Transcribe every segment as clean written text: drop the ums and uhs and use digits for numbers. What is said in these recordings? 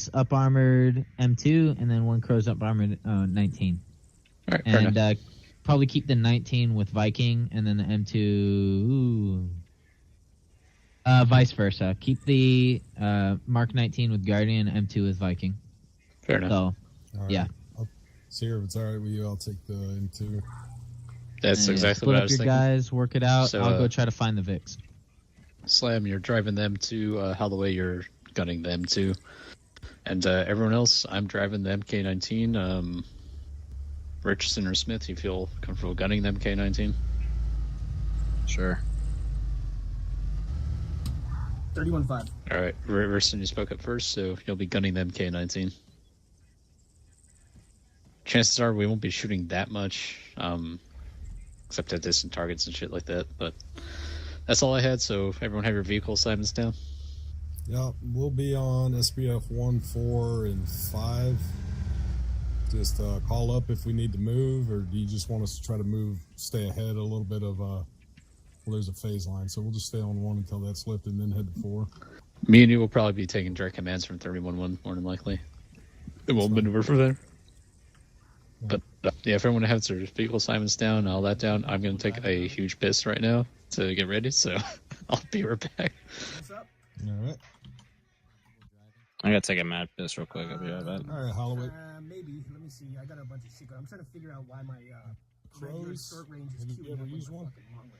Crow's up armored M2, and then one Crow's up armored 19. All right, and probably keep the 19 with Viking, and then the M2. Vice versa. Keep the Mark 19 with Guardian, M2 with Viking. Fair enough. So, right. yeah. Sierra, if it's all right with you, I'll take the M2. That's exactly what I was thinking. Split up your guys, work it out. So, I'll go try to find the Vix. Slam, you're driving them to Holloway, you're gunning the M2. And everyone else, I'm driving the MK19. Richardson or Smith, you feel comfortable gunning the MK19? Sure. 31-5. All right, Richardson, you spoke up first, so you'll be gunning the MK19. Chances are we won't be shooting that much, except at distant targets and shit like that. But that's all I had, so everyone have your vehicle assignments down? Yeah, we'll be on SPF 1, 4, and 5. Just call up if we need to move, or do you just want us to try to move, stay ahead a little bit of, well, there's a phase line, so we'll just stay on 1 until that's lifted and then head to 4. Me and you will probably be taking direct commands from 31-1, more than likely. It won't maneuver from there. But yeah, if everyone has their vehicle assignments down, all that down, I'm going to take a huge piss right now to get ready, so I'll be right back. What's up? All right. I gotta take a mad piss real quick. I'll be right back. All right, Holloway. Maybe. Let me see. I got a bunch of secret. I'm trying to figure out why my regular Crows. short range is Have you queuing ever up with used my one? fucking long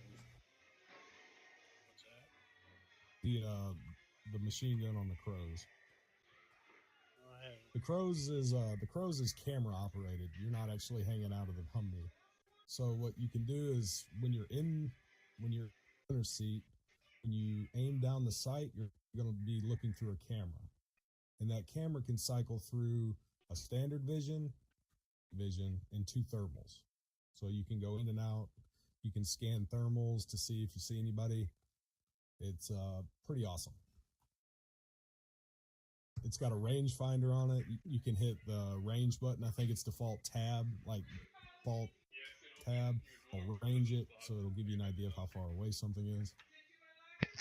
range. The machine gun on the Crows. The Crows is camera operated. You're not actually hanging out of the Humvee. So what you can do is when you're in the seat, when you aim down the sight, you're going to be looking through a camera, and that camera can cycle through a standard vision, and 2 thermals. So you can go in and out. You can scan thermals to see if you see anybody. It's pretty awesome. It's got a range finder on it. You can hit the range button. I think it's default tab, like default tab. I'll range it, so it'll give you an idea of how far away something is.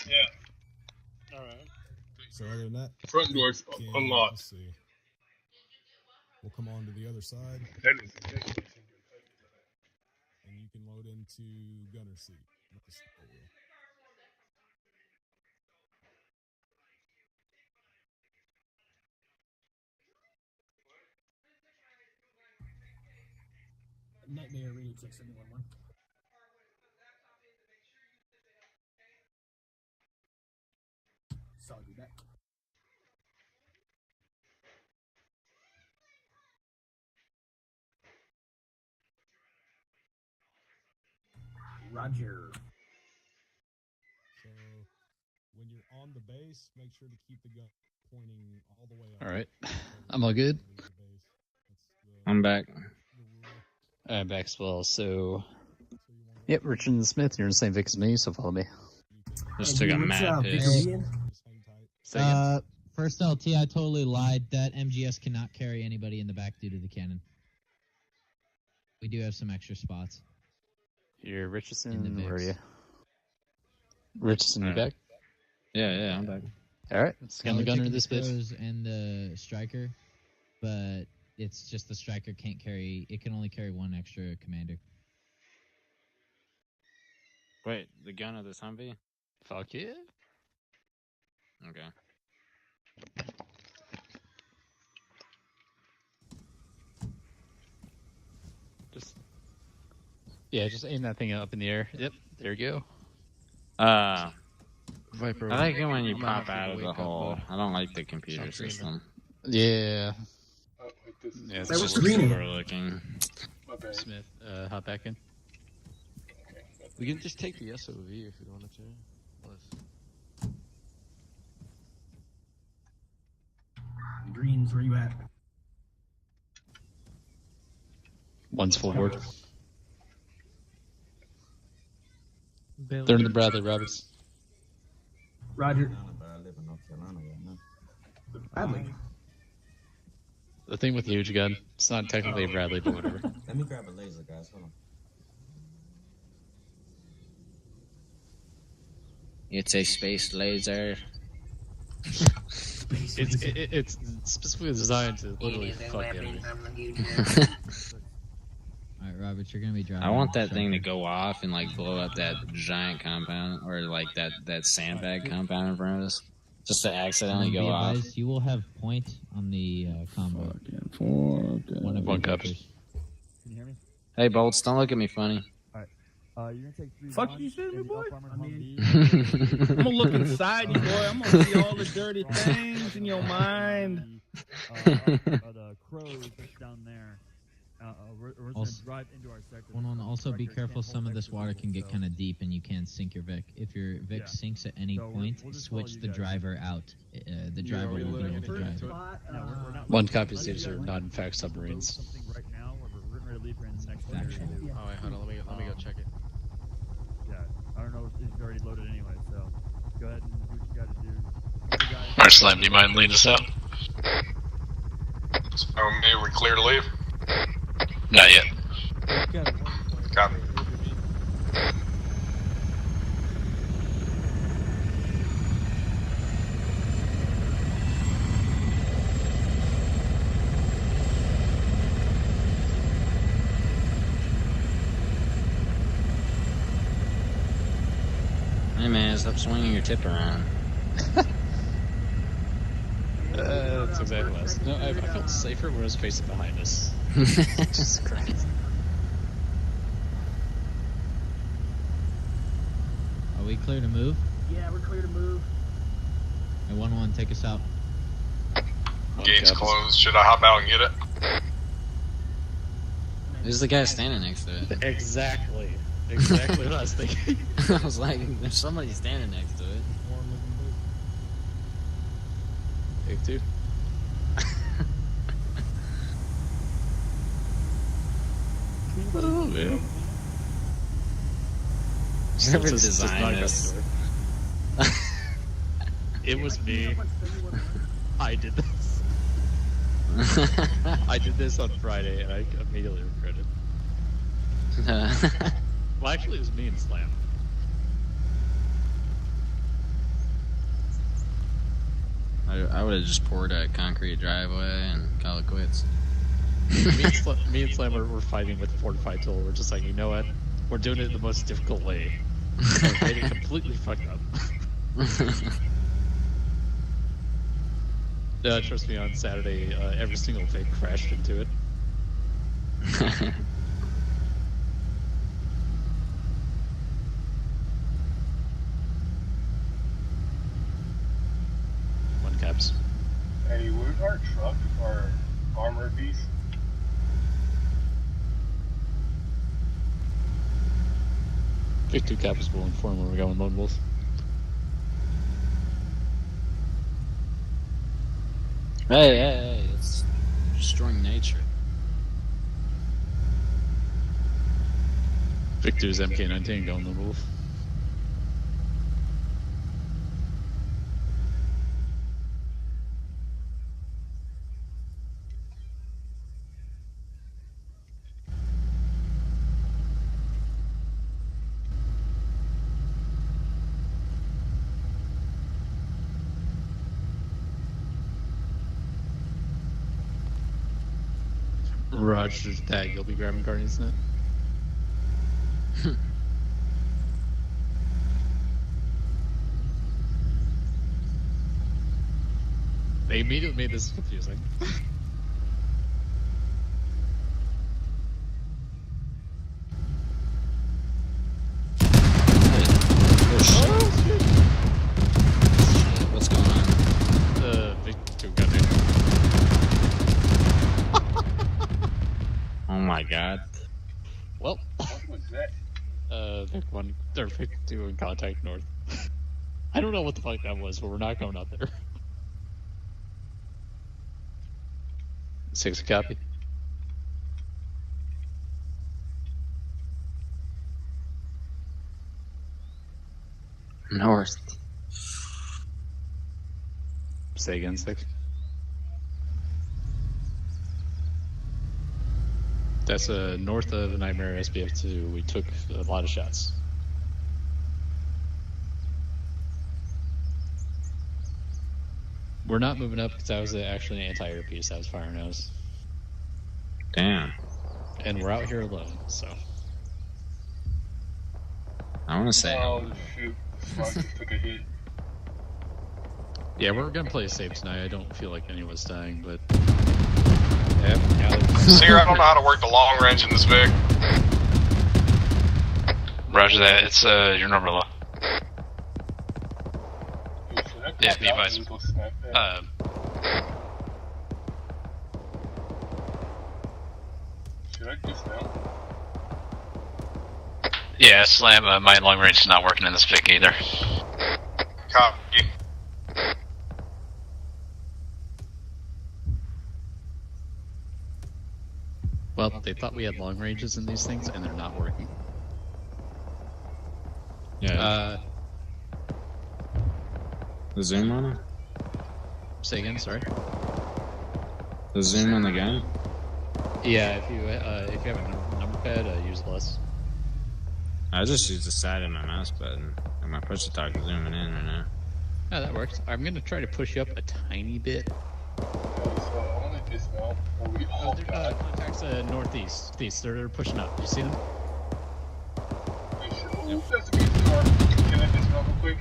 Yeah. All right. So other than that, Front doors unlocked. Let's see. We'll come on to the other side, That is and you can load into gunner seat with the steering wheel. Nightmare Radio check 711. So I'll be back. Roger. So when you're on the base, make sure to keep the gun pointing all the way up. All right, I'm all good. I'm back. I'm back as well, so... Yep, Richard and Smith, you're in the same Vic as me, so follow me. Just took a mad piss. First LT, I totally lied. That MGS cannot carry anybody in the back due to the cannon. We do have some extra spots. You're Richardson, In the where are mix. you? Richardson, you back? Yeah, I'm back. All right, let's get on the gunner in this bitch. Crows and the striker, but it's just the striker can't carry. It can only carry 1 extra commander. Wait, the gun of the Humvee? Fuck yeah. Okay. Just aim that thing up in the air. Yep, there you go. Viper. I like it when you pop out of the hole. I don't like the computer system. Yeah. Yeah, That was green. Looking. my bad. Smith, hop back in. We can just take the SOV if we wanted to. Greens, where you at? One's full board. They're in the Bradley Roberts. Roger. Bradley. The thing with the huge gun, it's not technically a Bradley, but whatever. Let me grab a laser, guys. Hold on. It's a space laser. It's specifically designed to literally fuck the enemy. Alright, Robert, you're gonna be driving. I want that thing to go off and like blow up that giant compound or like that sandbag compound in front of us, just to accidentally go off. You will have point on the combo. One of One your cup. vectors. Can you hear me? Hey, Bolts, don't look at me funny. You're gonna take 3. Fuck you said me, boy? I'm gonna look inside you, boy. I'm gonna see all the dirty things in your mind. The crows that's down there. We're gonna drive into our sector. Also be careful, some of this water can get kind of deep and you can sink your Vic. If your Vic sinks at any point, switch the driver out. The driver will be able to drive. One copy. These are not in fact submarines. Something right now, we're ready to leave in the next Factual. Oh wait, hold on. Let me go check it. Yeah, I don't know if it's already loaded anyway, so go ahead and do what you gotta do. Alright, Slam, do you mind leading us out? So me, we clear to leave? Not yet. Copy. Hey man, stop swinging your tip around. That's exactly what I was. No, I felt safer when I was facing behind us. Jesus Christ. Are we clear to move? Yeah, we're clear to move. Hey, 1-1, take us out. Gates closed. Should I hop out and get it? Who's the guy standing next to it? Exactly what I was thinking. I was like, there's somebody standing next to it. Take two. Oh man. Whoever designed this. It was me. I did this. I did this on Friday and I immediately regretted it. Well, actually, it was me and Slam. I would have just poured a concrete driveway and call it quits. Me and Slam were fighting with the fortified tool. We're just like, you know what? We're doing it the most difficult way. We made it completely fucked up. Trust me, on Saturday, every single thing crashed into it. One caps. Hey, where's our truck, our armor piece? Big two caps will inform when we're going lone wolf. Hey, it's destroying nature. Big two's MK19 going lone wolf. Roger's tag, you'll be grabbing Guardians net. They immediately made this confusing. What's going on? Big two got it. Oh my god. Well, What was that? Vic 1, or Vic 2 in contact north. I don't know what the fuck that was, but we're not going out there. 6 copy. North. Say again, 6. That's north of Nightmare SBF2. We took a lot of shots. We're not moving up because that was actually an anti-air piece. That was fire nose. Damn. And we're out here alone, so. I want to say. Oh shoot! Frog just took a hit. Yeah, we're gonna play safe tonight. I don't feel like any of us dying, but. Seer, I don't know how to work the long range in this Vic. Roger that. It's your number low. Yeah, be advised. Should I dismount? Yeah, slam. My long range is not working in this Vic either. Copy. Well, they thought we had long ranges in these things, and they're not working. Yeah. The zoom on it? Say again, sorry? The zoom on the gun? Yeah, if you have a number pad, use less. I just use the side of my mouse button, and my push to talk is zooming in right now. Oh, that works. I'm gonna try to push you up a tiny bit. So I want to dismount. Oh, there contacts northeast. They're pushing up. You see them? Oh, that's a good start. Can I dismount real quick?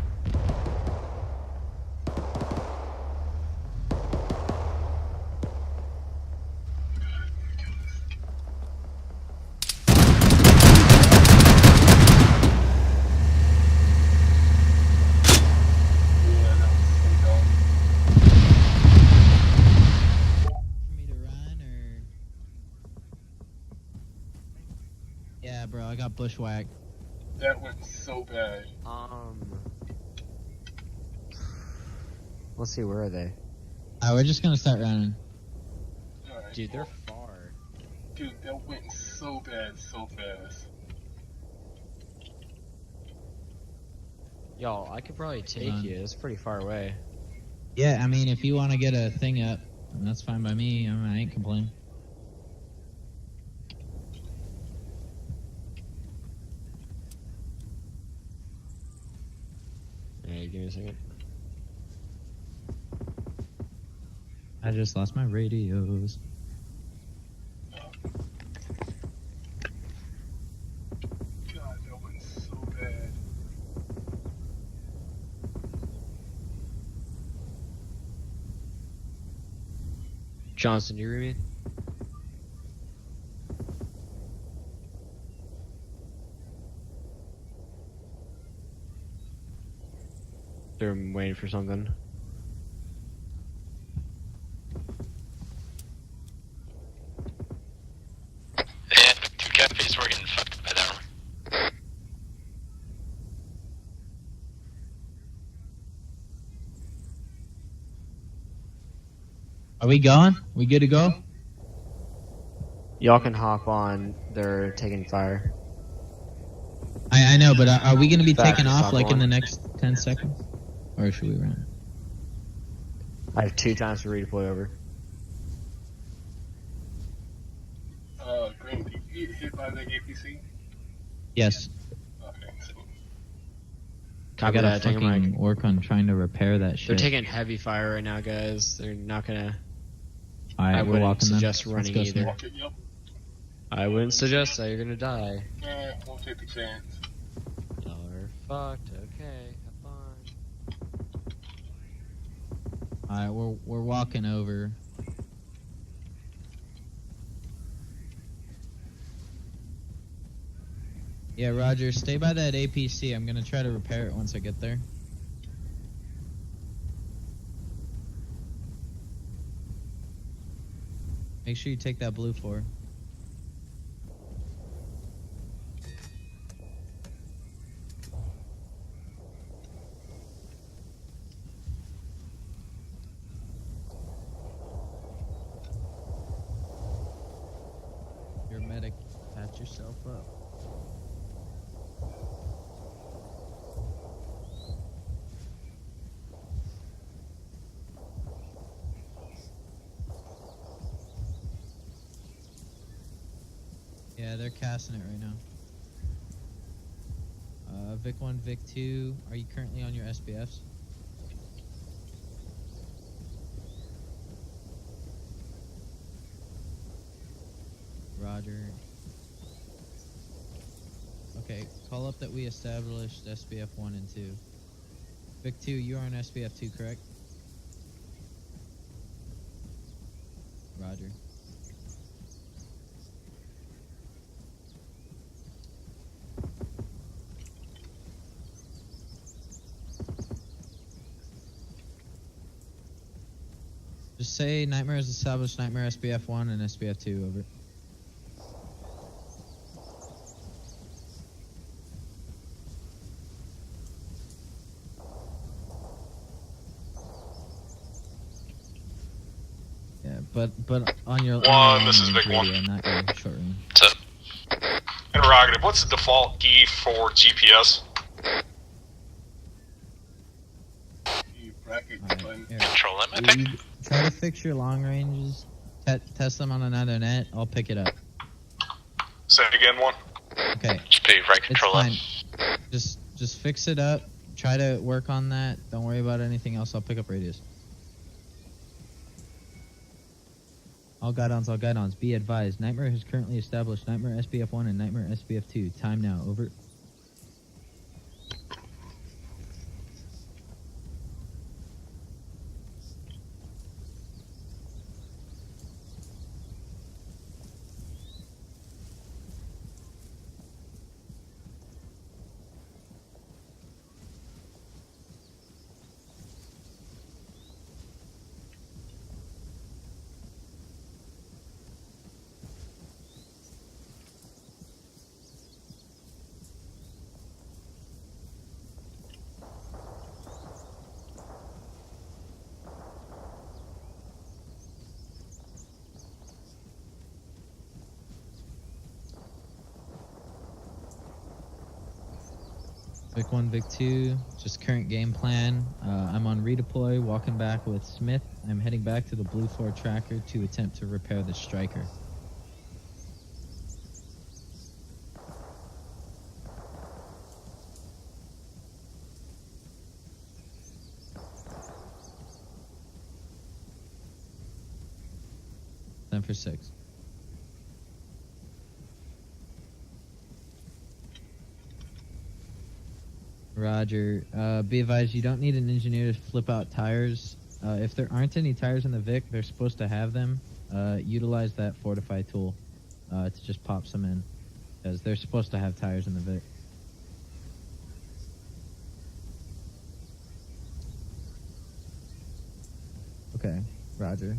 Yeah, bro, I got bushwhacked. That went so bad. Let's see, where are they? We're just gonna start running. Right. Dude, they're far. Dude, that went so bad, so fast. Y'all, I could probably take you. It's pretty far away. Yeah, I mean, if you want to get a thing up, that's fine by me. I ain't complaining. Hey, give me a second. I just lost my radios. God, that went so bad. Johnson, you read me? They're waiting for something. Yeah, two cafes working fucked by that one. Are we going? We good to go? Y'all can hop on. They're taking fire. I know, but are we going to be Back taking to off stop like in one. the next 10 seconds? Or should we run? I have 2 times to redeploy over. Green, did you get hit by the APC? Yes. Okay, so. I Copy gotta that, taking fucking work on trying to repair that shit. They're taking heavy fire right now, guys. They're not gonna. Alright, I we're wouldn't walking then. suggest Let's running go, either. Snake. Walk it, yep. I wouldn't suggest that. You're gonna die. Won't take the chance. Y'all are fucked. Okay, have fun. Alright, we're walking over. Yeah, Roger, stay by that APC. I'm gonna try to repair it once I get there. Make sure you take that blue floor. You're a medic. Patch yourself up. Yeah, they're casting it right now. Vic 1, Vic 2, are you currently on your SBFs? Roger. Okay, call up that we established SBF 1 and 2. Vic 2, you are on SBF 2, correct? Roger. Just say Nightmare has established Nightmare SBF 1 and SBF 2, over. Yeah, but on your This is Vic 1. radio, not your short range. Interrogative, what's the default E for GPS? Control M, I think. Try to fix your long ranges. Test them on another net. I'll pick it up. Say it again, 1. Just Okay. be right control M. Just fix it up. Try to work on that. Don't worry about anything else. I'll pick up radios. All guidons. Be advised. Nightmare has currently established Nightmare SBF 1 and Nightmare SBF 2. Time now. Over. Vic 1, Vic 2, just current game plan. I'm on redeploy, walking back with Smith. I'm heading back to the Blue 4 tracker to attempt to repair the striker. Time for 6. Roger. Be advised, you don't need an engineer to flip out tires. If there aren't any tires in the Vic, they're supposed to have them. Utilize that Fortify tool to just pop some in, because they're supposed to have tires in the Vic. Okay, Roger.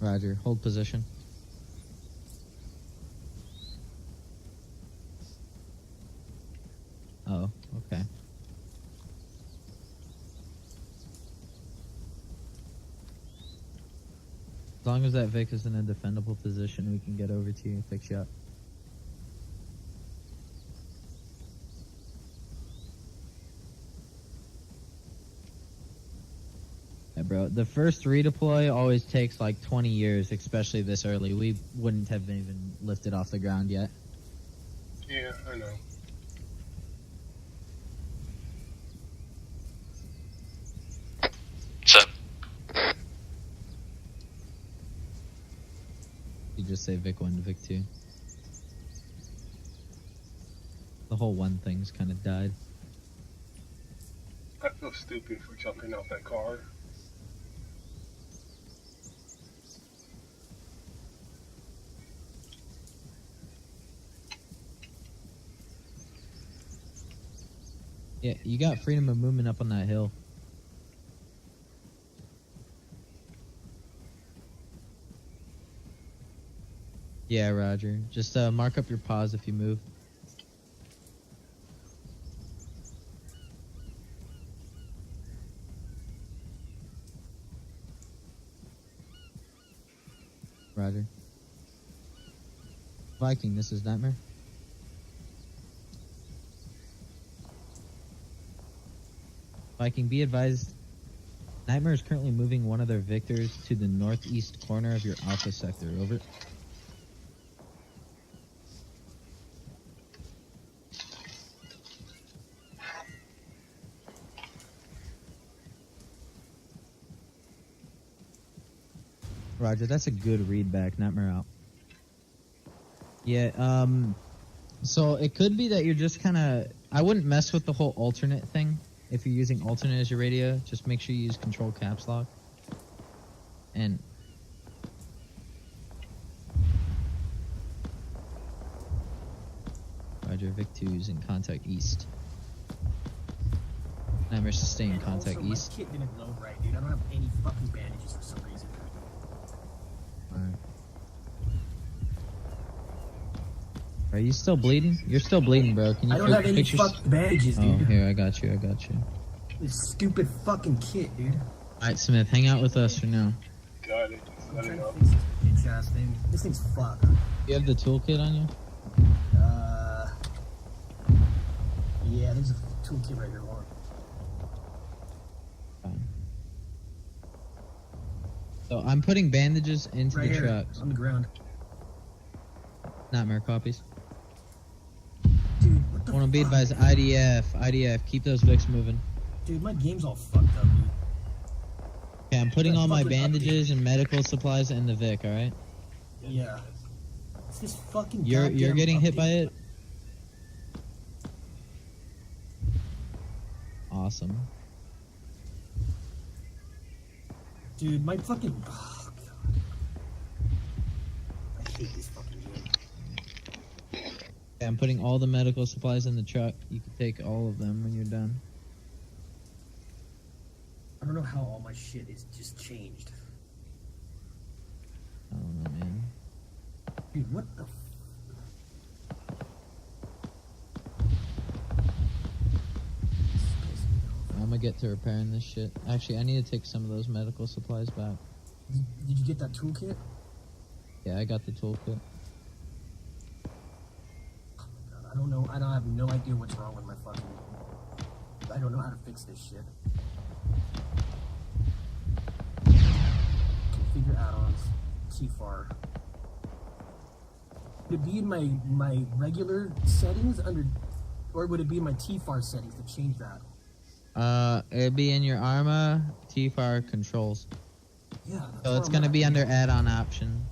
Roger. Hold position. Oh, okay. As long as that Vic is in a defendable position, we can get over to you and fix you up. Yeah, bro. The first redeploy always takes like 20 years, especially this early. We wouldn't have even lifted off the ground yet. Yeah, I know. You just say Vic 1 to Vic 2. The whole 1 thing's kind of died. I feel stupid for jumping out that car. Yeah, you got freedom of movement up on that hill. Yeah, Roger. Just mark up your pause if you move. Roger. Viking, this is Nightmare. Viking, be advised, Nightmare is currently moving one of their Victors to the northeast corner of your Alpha sector. Over. Roger, that's a good read back, Nightmare out. Yeah, so it could be that you're just kind of... I wouldn't mess with the whole alternate thing. If you're using alternate as your radio, just make sure you use control caps lock. And... Roger, Vic 2 is in contact east. Nightmare sustain contact also, east. My kit didn't load right, dude. I don't have any fucking bandages for some reason. Alright. Are you still bleeding? You're still bleeding, bro. Can you I don't have any pictures? fucking bandages, dude. Oh, here, I got you, I got you. This stupid fucking kit, dude. Alright, Smith, hang out with us for now. Got it. I'm trying to fix this bitch ass thing. This thing's fucked. You have the toolkit on you? Yeah, there's a toolkit right here. Hold on. So I'm putting bandages into Right the here, truck. on the ground. Nightmare copies. Dude, what the Want to be fuck? advised, IDF, keep those Vicks moving. Dude, my game's all fucked up, dude. Okay, I'm putting all my fucking bandages and medical supplies in the Vic, alright? Yeah. It's this fucking You're goddamn getting hit update. by it? Awesome. Dude, my fucking... Oh, God. I hate this fucking game. Okay, I'm putting all the medical supplies in the truck. You can take all of them when you're done. I don't know how all my shit is just changed. I don't know, man. Dude, what the... I'm gonna get to repairing this shit. Actually, I need to take some of those medical supplies back. Did you get that toolkit? Yeah, I got the toolkit. God, I don't know. I have no idea what's wrong with my fucking... I don't know how to fix this shit. Configure add-ons. T-FAR. Would it be in my regular settings under... Or would it be in my T-FAR settings to change that? It'd be in your Arma T-FAR controls. Yeah. So it's gonna be under add-on option.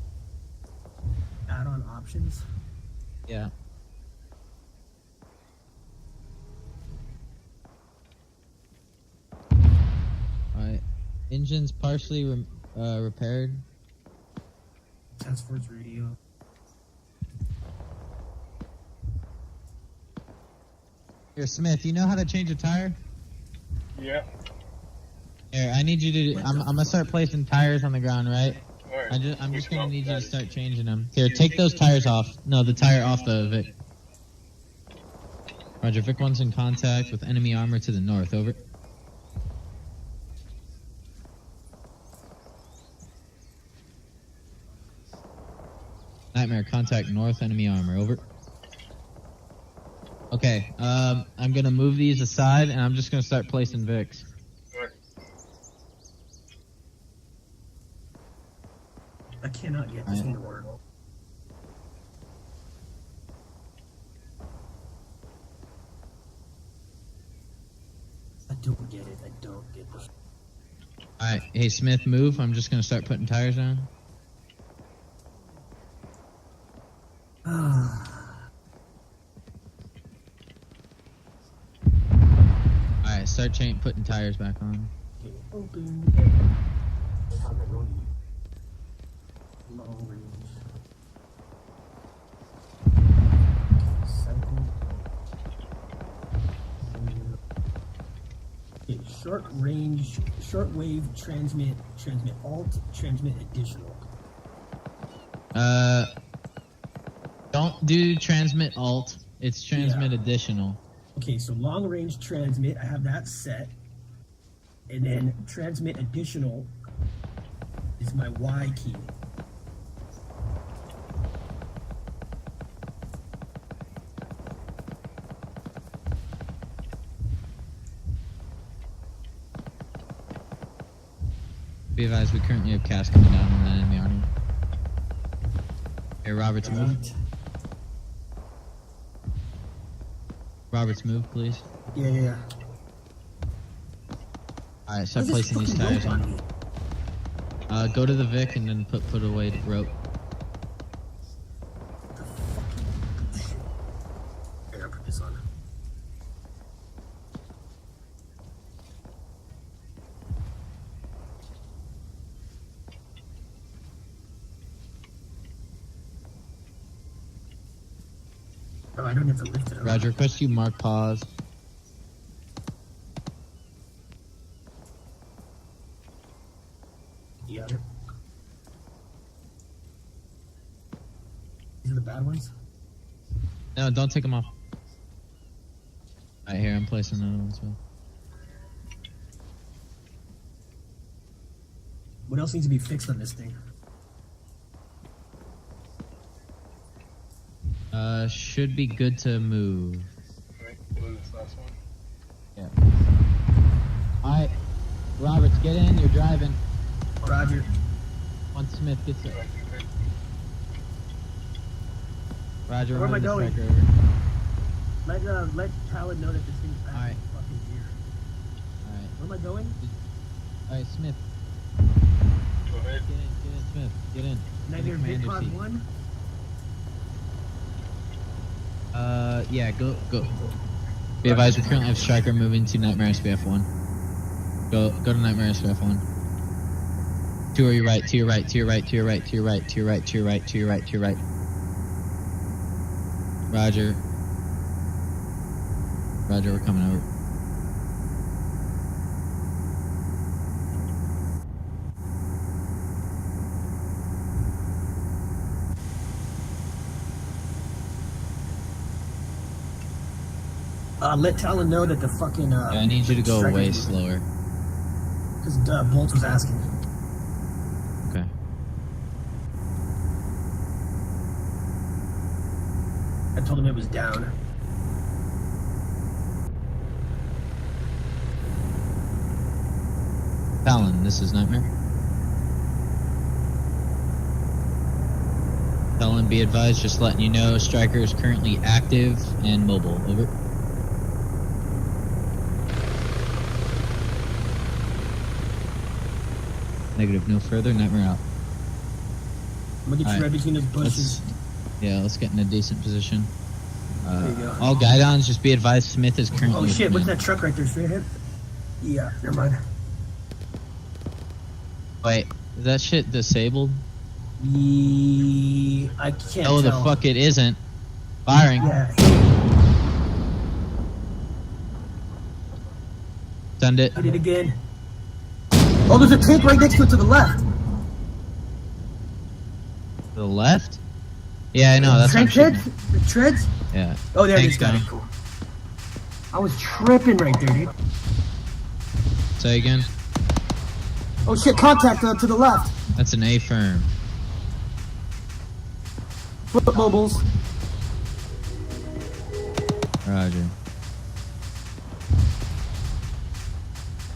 Add-on options? Yeah. Alright. Engine's partially repaired. Task Force radio. Here, Smith, you know how to change a tire? Yeah. Here, I need you to... I'm gonna start placing tires on the ground, right? Alright. I'm just gonna need you to start changing them. Here, take those tires off. No, the tire off the Vic. Roger, Vic 1's in contact with enemy armor to the north, over. Nightmare, contact north, enemy armor, over. Okay, I'm gonna move these aside, and I'm just gonna start placing Vics. I cannot get this thing to work. I don't get it. I don't get this. Alright, hey Smith, move. I'm just gonna start putting tires down. Alright, start putting tires back on. Okay, open. Long range. Cycle. Okay, short range, shortwave, transmit alt, transmit additional. Don't do transmit alt. It's transmit additional. Okay, so long range transmit, I have that set. And then transmit additional is my Y key. Be advised, we currently have cast coming down on that enemy army. Hey, Roberts, move. Roberts, move, please. Yeah. Alright, start placing these tires on. Go to the Vic and then put away the rope. Here, I'll put this on. Oh, I don't have to lift it up. Roger, request you mark pause. Yeah. These are the bad ones? No, don't take them off. Alright, here, I'm placing another one as well. What else needs to be fixed on this thing? Should be good to move. Right, doing this last one. Yeah. Alright, Roberts, get in, you're driving. Roger. One Smith, get set. Roger, Where am I running the going? striker over. Let Talon know that this thing's back Alright. in fucking gear. Alright. Where am I going? Alright, Smith. Go ahead. Get in, Smith. Get in. Nightmare In the commander's VidCon seat. 1? Yeah, go. Be advised, we currently have striker moving to Nightmare SPF 1. Go to Nightmare SPF 1. To your right, to your right, to your right, to your right, to your right, to your right, to your right, to your right, to your right. Roger. Roger, we're coming over. Let Talon know that the fucking, Yeah, I need you to go striker's way moving. slower. Because Bolt was asking. Okay. I told him it was down. Talon, this is Nightmare. Talon, be advised, just letting you know, striker is currently active and mobile. Over. Negative, no further. Nightmare out. I'm gonna get you right between those bushes. Let's get in a decent position. There you go. All guidons, just be advised, Smith is currently. Oh with shit, what's command. that truck right there straight ahead? Yeah, never mind. Wait, is that shit disabled? I can't No, the tell. fuck it isn't. Firing. Yeah. Send it. Hit it again. Oh, there's a tank right next to it to the left. To the left? Yeah, I know. That's what I'm Trench shooting heads? The treads? at. Yeah. Oh, there it Tank's is. Got down. it. Cool. I was tripping right there, dude. Say again. Oh shit, contact to the left. That's an A-firm. Foot mobiles. Roger.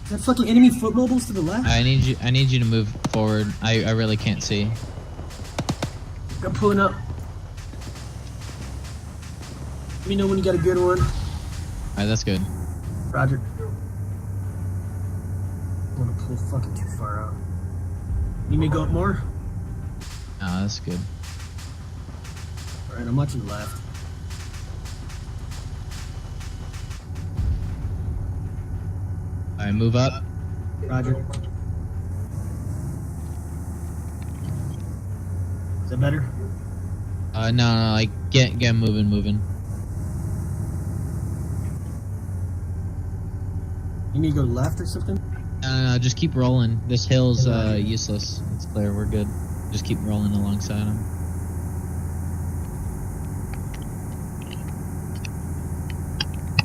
Is that fucking enemy foot mobiles to the left? I need you to move forward. I really can't see. I'm pulling up. Let me know when you got a good one. Alright, that's good. Roger. I want to pull fucking too far out. Need me to go up more? Ah, that's good. Alright, I'm watching the left. Alright, move up. Roger. Is that better? No, like get moving. You need to go left or something? No, just keep rolling. This hill's useless. It's clear, we're good. Just keep rolling alongside him.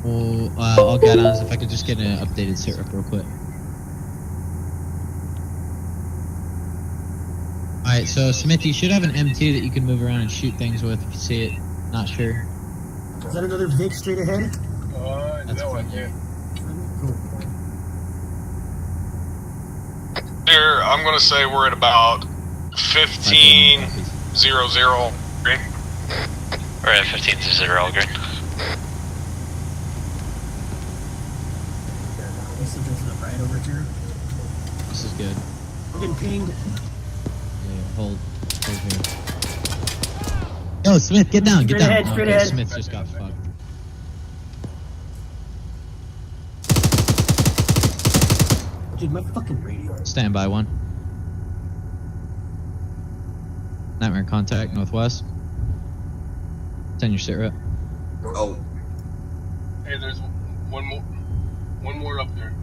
Well, I'll get on if I could just get an updated sit rep real quick. Alright, so Smith, you should have an M2 that you can move around and shoot things with if you see it. Not sure. Is that another Vic straight ahead? No, I can't. Cool. Here, I'm gonna say we're at about 1500. Green. We're at 15-0, green. You see to the right over here? This is good. Getting pinged. Yeah, hold here. Yo, Smith, get down, get down. Straight Okay, ahead. Smith just got fucked. Dude, my fucking radio. Stand by one. Nightmare contact, northwest. Send your sit rep. Oh. Hey, there's one more up there.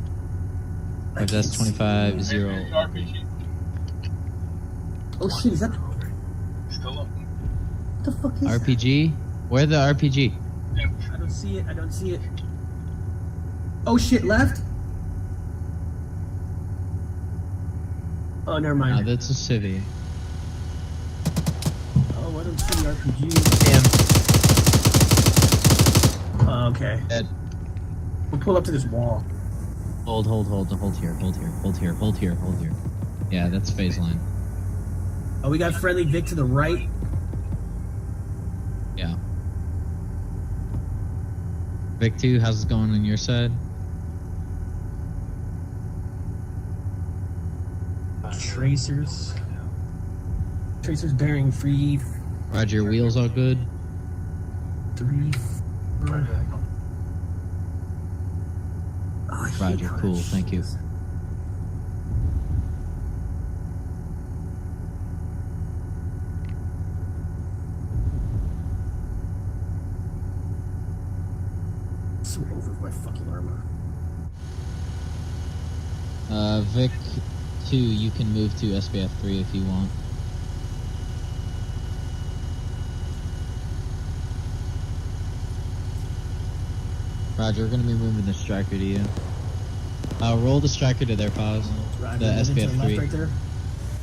That's 25 0. Hey, RPG. Oh shit, is that Still up. what the fuck is RPG? Where the RPG? that? I don't see it. I don't see it. Oh shit, left. Oh, never mind. No, that's a civvy. Oh, I don't see the RPG. Damn. Oh, okay. Dead. We'll pull up to this wall. Hold here. Yeah, that's phase line. Oh, we got friendly Vic to the right. Yeah. Vic 2, how's it going on your side? Tracers bearing free. Roger, your wheels all good? 3, 4. Oh, Roger, cool, thank you. So over my fucking armor. Vic 2, you can move to SBF 3 if you want. Roger, we're gonna be moving the striker to you. Roll the striker to their pause. Right, The SBF 3. right there.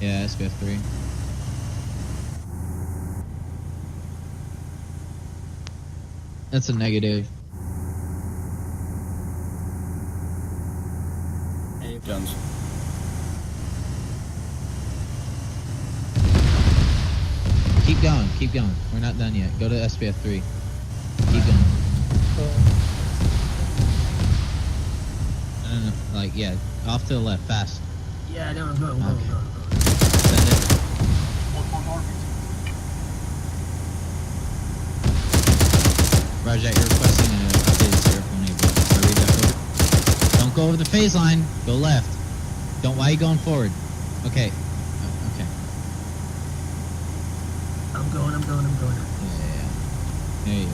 Yeah, SBF 3. That's a negative. Hey, Jones. Keep going. We're not done yet. Go to SBF 3. Keep going. No. Like, yeah, off to the left, fast. Yeah, I know. I'm going. Send it. Roger, you're requesting an updated serial neighbor. I read that over. Don't go over the phase line. Go left. Why are you going forward? Okay. Okay. I'm going. Yeah. There you go.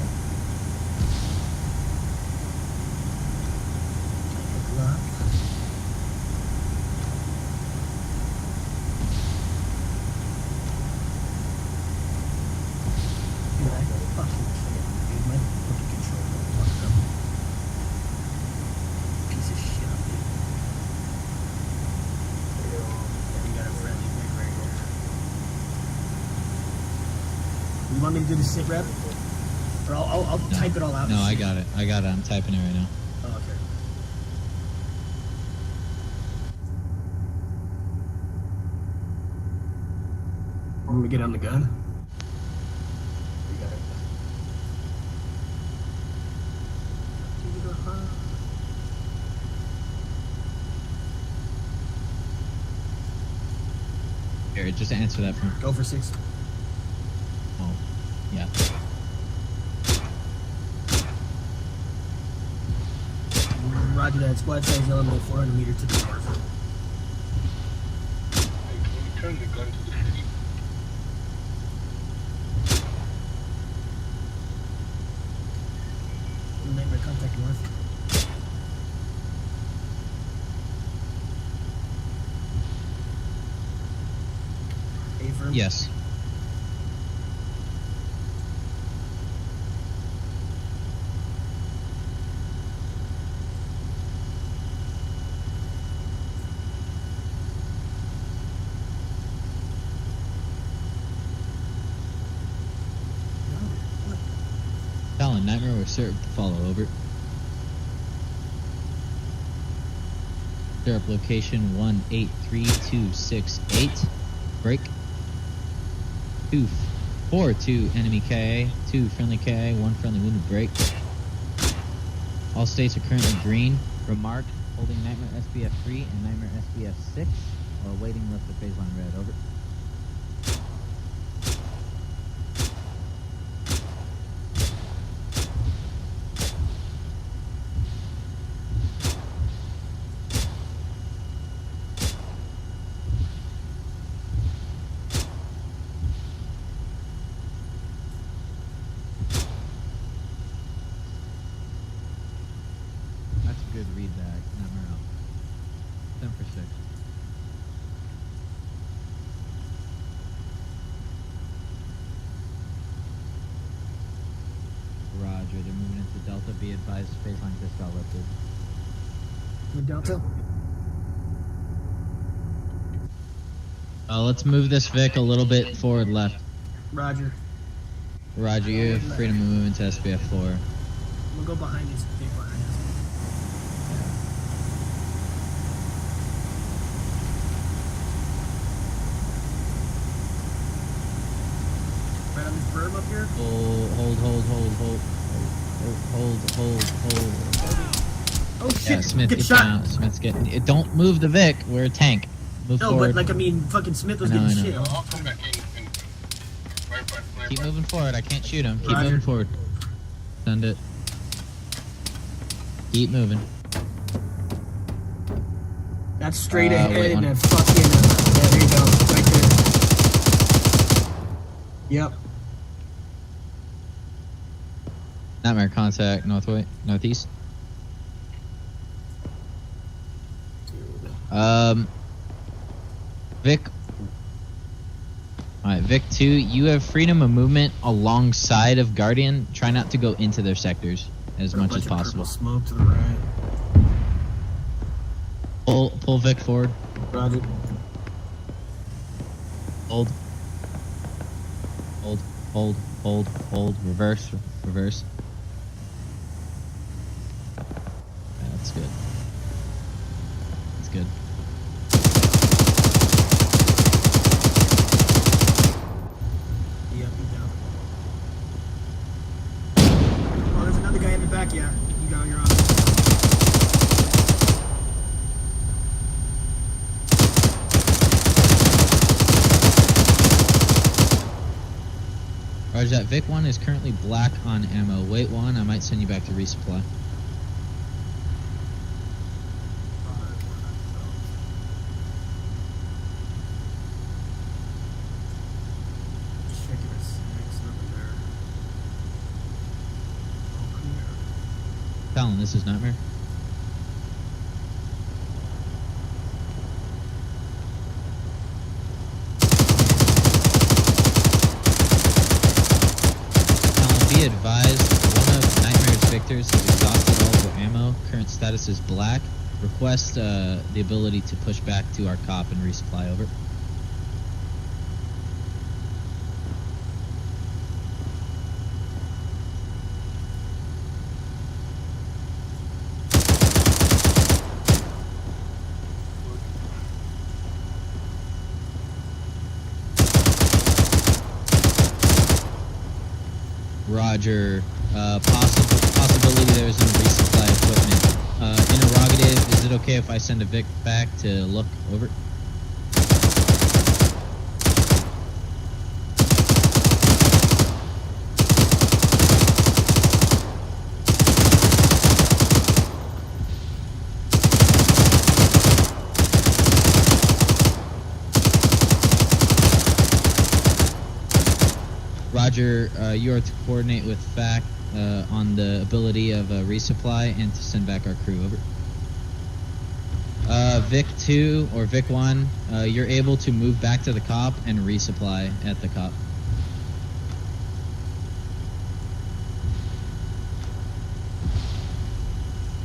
You want me to do the sit rep? Or I'll type it all out. No, I got it. I'm typing it right now. Oh, okay. Want me to get on the gun? Here, just answer that for me. Go for 6. Oh, yeah. Roger that. Squad size element 400 meters to the north. Hey, can you turn the gun to the city? Nightmare contact north. A-firm? Yes. Talon, Nightmare was served to follow, over. Syrup location 183268. Break. 242 enemy KA, 2 friendly KA, 1 friendly wounded break. All states are currently green. Remark, holding Nightmare SBF 3 and Nightmare SBF 6. waiting left of phase line red. Over. That's a good read back. Number out. 10 for 6. Roger, they're moving into Delta. Be advised, phase line just got lifted. With Delta? Let's move this Vic a little bit forward left. Roger. Roger, you have freedom of movement to SPF 4. We'll go behind this big behind us. Right on this berm up here? Hold. Oh shit! Yeah, Smith, get get shot! down. Smith's getting. Don't move the Vic. We're a tank. Move No, forward. but like I mean, fucking Smith was I know, getting I shit. know. I'll come back in. Keep moving forward. I can't shoot him. Keep Roger. moving forward. Send it. Keep moving. That's straight wait, ahead one. and a fucking. Yeah, there you go. Right there. Yep. Nightmare contact northeast. Vic. Alright, Vic 2, you have freedom of movement alongside of Guardian. Try not to go into their sectors as much as possible. Smoke to the right. Pull Vic forward. Roger. Hold. Reverse. Yeah, that's good. That's good. Yep, he's down. Oh, there's another guy in the back, yeah. You go, you're on. Roger that. Vic 1 is currently black on ammo. Wait 1, I might send you back to resupply. Checking his snacks over there. Oh, clear. Talon, this is Nightmare. Be advised, one of Nightmare's victors has exhausted all of their ammo. Current status is black. Request the ability to push back to our cop and resupply. Over. Roger. Possibility there's no resupply equipment. Interrogative, is it okay if I send a Vic back to look? Over. Roger, you are to coordinate with FAC on the ability of resupply and to send back our crew. Over. Vic 2 or Vic 1, you're able to move back to the cop and resupply at the cop.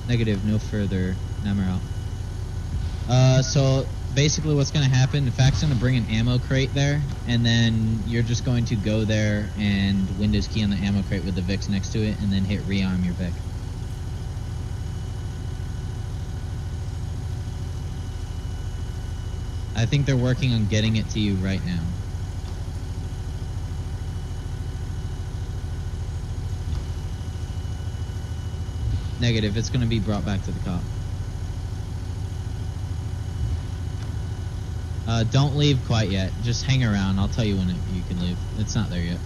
Negative, no further. Nightmare out. So basically what's going to happen, the FAC's going to bring an ammo crate there, and then you're just going to go there and Windows key on the ammo crate with the Vics next to it, and then hit rearm your Vic. I think they're working on getting it to you right now. Negative, it's going to be brought back to the cop. Don't leave quite yet. Just hang around. I'll tell you when you can leave. It's not there yet.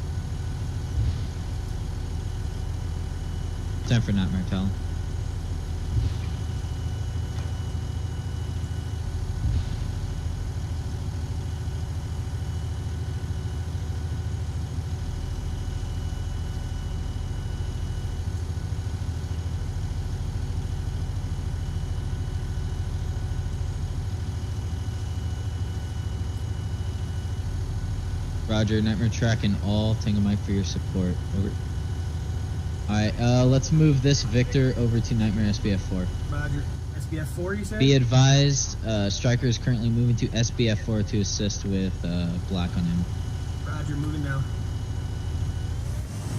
Time for Nightmare, tell him. Roger, Nightmare tracking all. Tango Mike for your support. Over. Alright, let's move this Victor over to Nightmare SBF 4. Roger. SBF 4, you said? Be advised, Striker is currently moving to SBF 4 to assist with Black on him. Roger, moving now.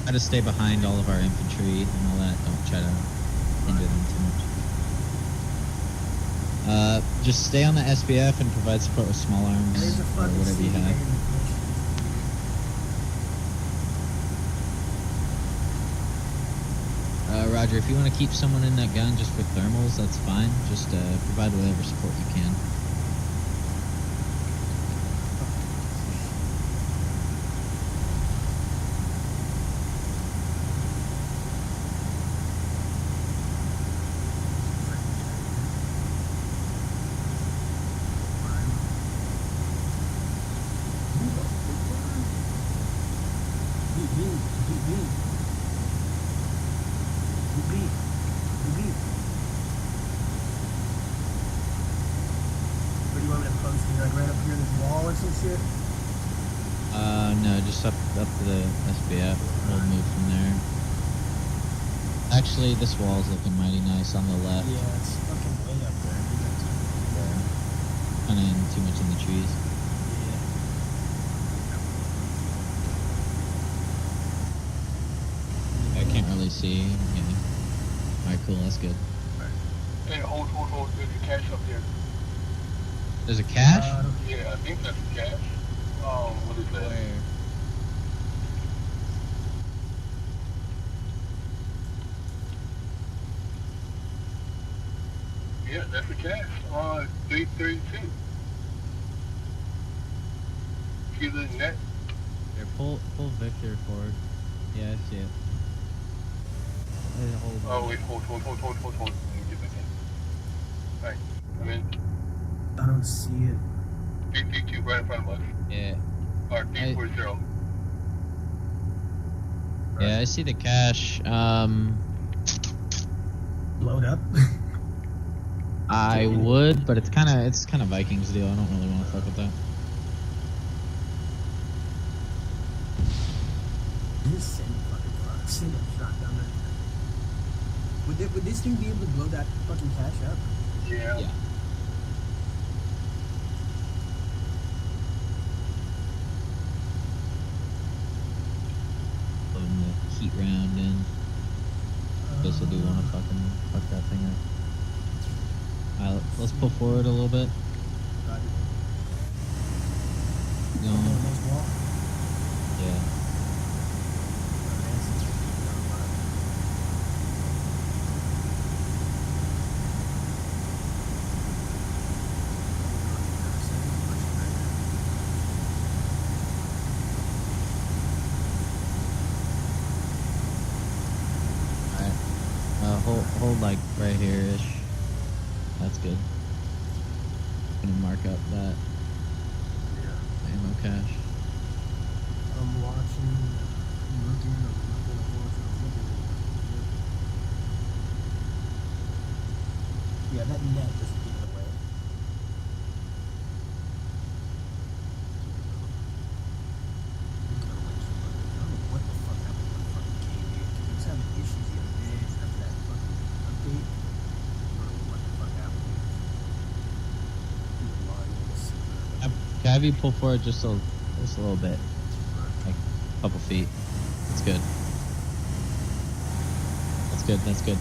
Try to stay behind all of our infantry and all that. Don't try to hinder them too much. Just stay on the SBF and provide support with small arms or whatever you have. Roger, if you want to keep someone in that gun just for thermals, that's fine. Just provide whatever support you can. Where do you want me to post you? Like right up here in this wall or some shit? No, just up to the SBF. We'll move from there. Actually, this wall's looking mighty nice on the left. Yeah, it's fucking way up there. Kind of too much in the trees. I can't really see. Yeah. Alright, cool. That's good. Hey, hold. There's a cache up there. There's a cache? Yeah, I think that's a cache. What is that? Where? Yeah, that's a cache. 332. See the net? Here, pull Victor forward. Yeah, I see it. Oh, wait, hold. Let me get back in. Alright, I'm in. I don't see it. 332, right in front of us. Yeah. Or 340. Yeah, I see the cache. Load up? I would, but it's kind of Vikings deal. I don't really want to fuck with that. Just send a shotgun there. Would this thing be able to blow that fucking cache up? Yeah. Loading the heat round in. Guess I do want to fuck that thing up. Alright, let's pull forward a little bit. Yeah. Hold like right here-ish. That's good. Gonna mark up that ammo cache. I'm watching, I'm looking. Yeah, that net just gave it away. I don't know what the fuck happened with the fucking game, dude. It was having issues the other day after that fucking update. I don't know what the fuck happened. Can I have you pull forward just a little bit? Like a couple feet. That's good. That's good.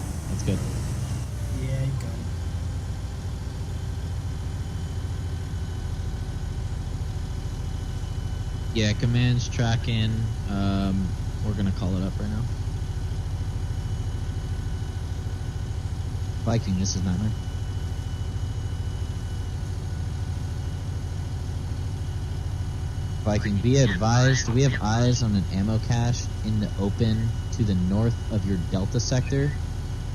Yeah, you got it. Yeah, command's tracking. We're gonna call it up right now. Viking, this is Nightmare. Viking, be advised, we have eyes on an ammo cache in the open to the north of your Delta sector.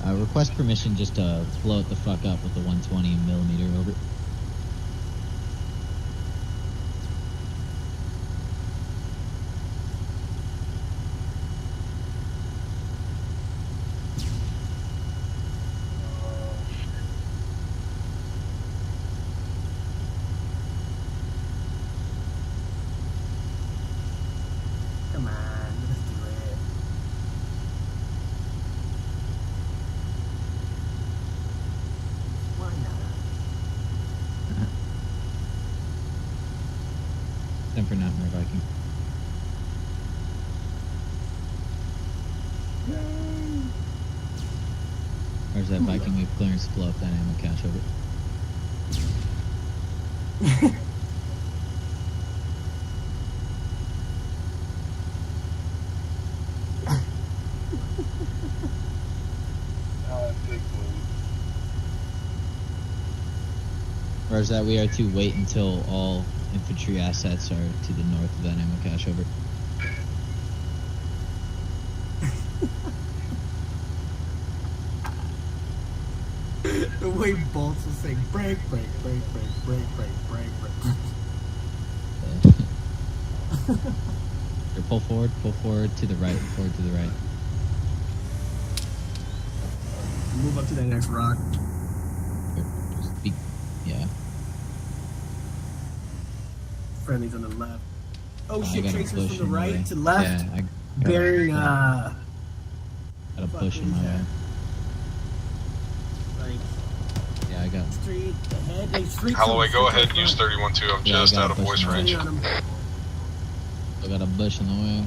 Request permission just to blow it the fuck up with the 120mm, over. Come on, let's do it. Why not? Time for Nightmare Viking. Where's that Viking with clearance to blow up that ammo cache, over? Or is that we are to wait until all infantry assets are to the north of that ammo cache, over? The way Bolts was saying, break, break, break, break, break, break, break, break. Here, pull forward to the right, forward to the right. Move up to that next rock. Here, just be, yeah. Friendly's on the left. Oh I shit, gotta tracers push from the in my right way. to left. Yeah, I bearing, gotta push in my way. Like, Yeah, I got. straight ahead, like straight. Holloway, go straight ahead and use 31-2. I'm Yeah, I just got out of a voice push range. on him. I got a bush in the way. Yeah,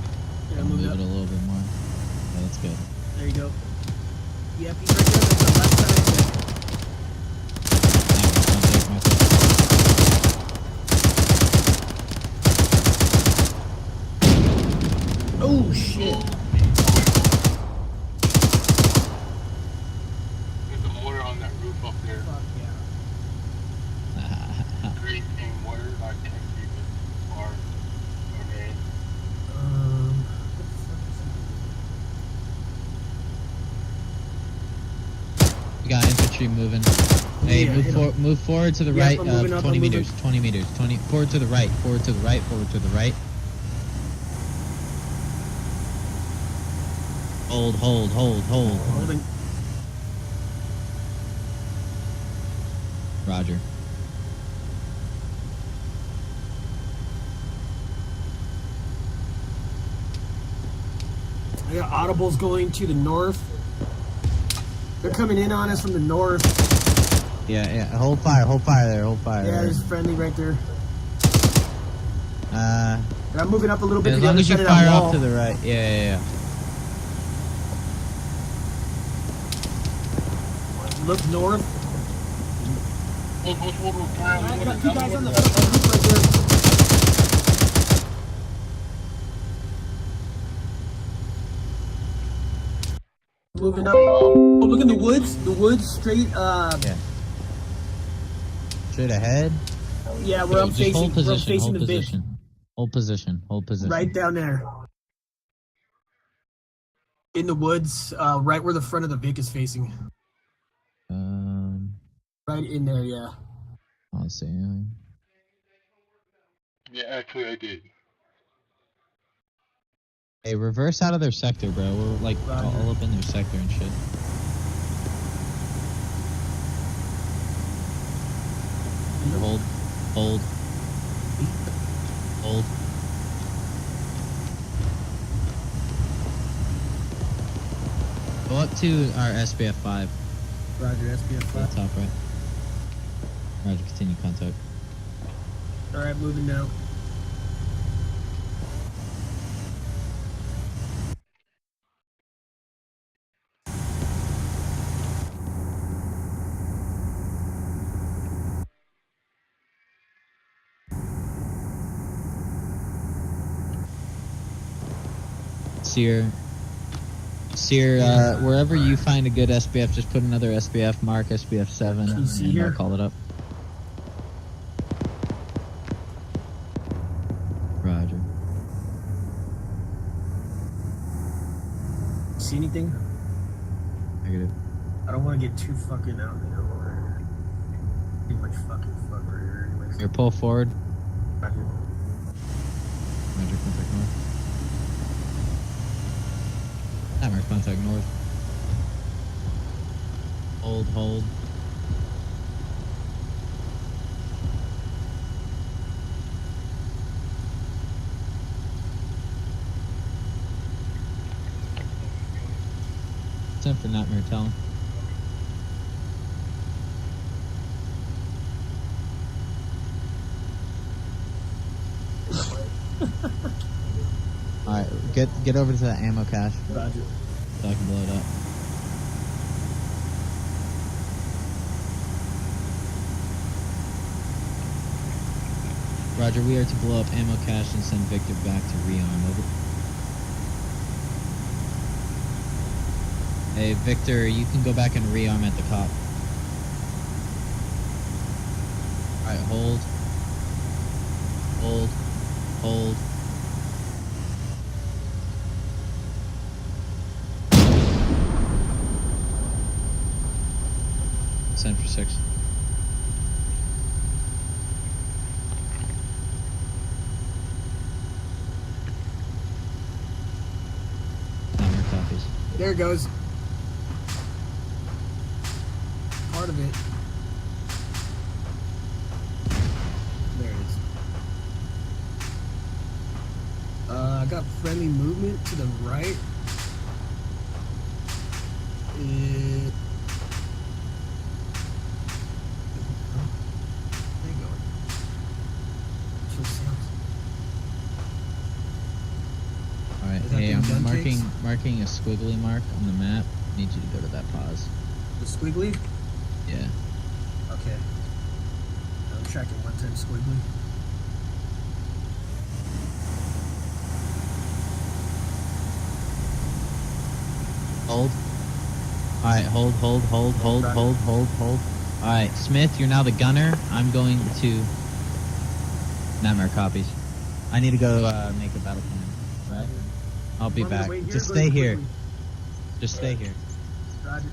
Gotta move move up. it a little bit more. Yeah, that's good. There you go. Yep, he's right there on the left side. Oh shit! There's a mortar on that roof up there. Fuck yeah. Green team mortar. I can't keep it far. Okay. We got infantry moving. Hey, Yeah, move forward to the Yeah, right. I'm moving up, 20 I'm meters. moving. 20 meters. 20. Forward to the right. Forward to the right. Forward to the right. Hold. Holding. Roger. I got audibles going to the north. They're coming in on us from the north. Yeah. Hold fire there. Hold fire Yeah, there. there's friendly right there. I'm moving up a little bit as to the long other as you side of fire that off wall. to the right. Yeah. Look north. Hold. I got two guys on the roof right there. Moving up. Oh, look in the woods. The woods straight. Yeah. Straight ahead. Yeah, we're up Just facing. hold position. We're up facing Hold the Vic. position. Hold position. Hold position. Right down there. In the woods, right where the front of the Vic is facing. Right in there, yeah. I'll see. Yeah, actually, I did. Hey, reverse out of their sector, bro. We're like all up in their sector and shit. Hold. Go up to our SBF 5. Roger, SBF 5. Top right. Roger, continue contact. Alright, moving now. Seer, wherever you find a good SBF, just put another SBF, mark SBF 7, and here? I'll call it up. Roger. see anything? Negative. I don't want to get too fucking out there. Too much fucking fucker here, anyways. Here, pull forward. Roger. Roger, contact north. Nightmare, contact north. Hold. Send for Nightmare, tell him. Alright, get over to that ammo cache. Roger. So I can blow it up. Roger, we are to blow up ammo cache and send Victor back to rearm. Over. Hey, Victor, you can go back and rearm at the cop. Alright, hold. Send for 6. Number copies. There it goes. Part of it. There it is. I got friendly movement to the right. Alright, hey, I'm marking a squiggly mark on the map. I need you to go to that pause. The squiggly? Yeah. Okay. I'm tracking 110 squiggly. Hold. Alright, hold. Alright, Smith, you're now the gunner. I'm going to... Nightmare copies. I need to go make a battle plan. Right? I'll be back. Just stay here. Just stay here. Roger.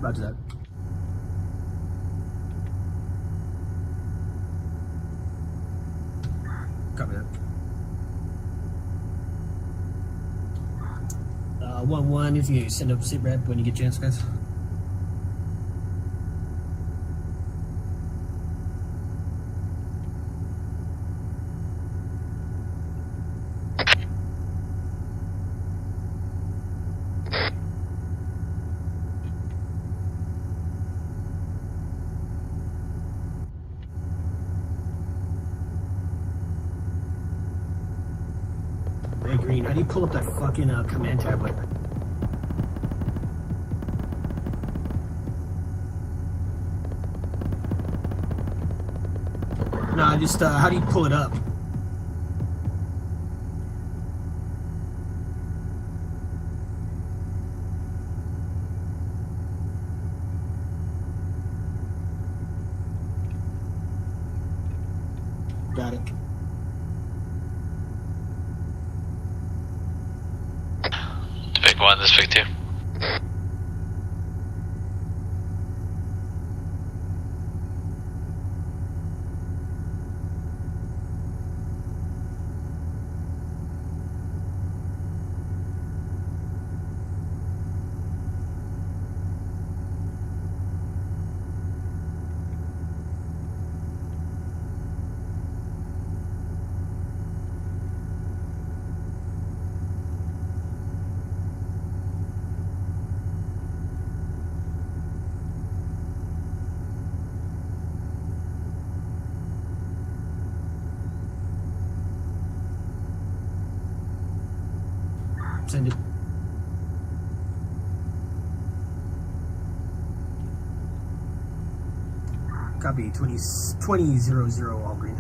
Roger that. Copy that. 1-1, if you send up sit rep when you get a chance, guys. Hey, Green, how do you pull up that fucking command tablet? No, just how do you pull it up? Got it. people in this pick too. Send it. Copy 2000 all green.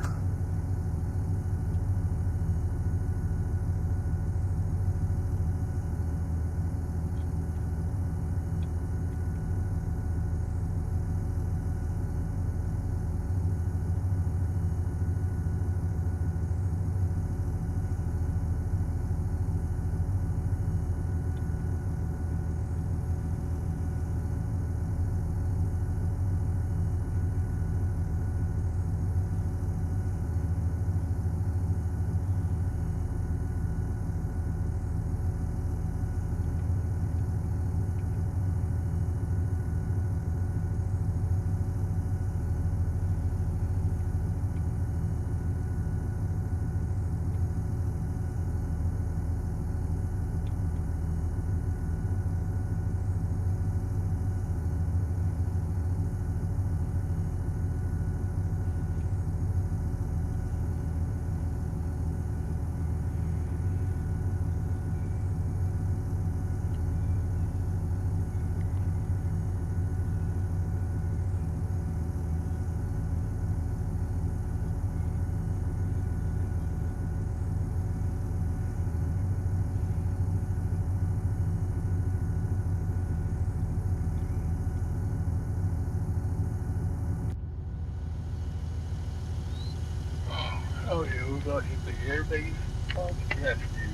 Oh yeah, we're gonna hit the airbase. Oh, yes, dude.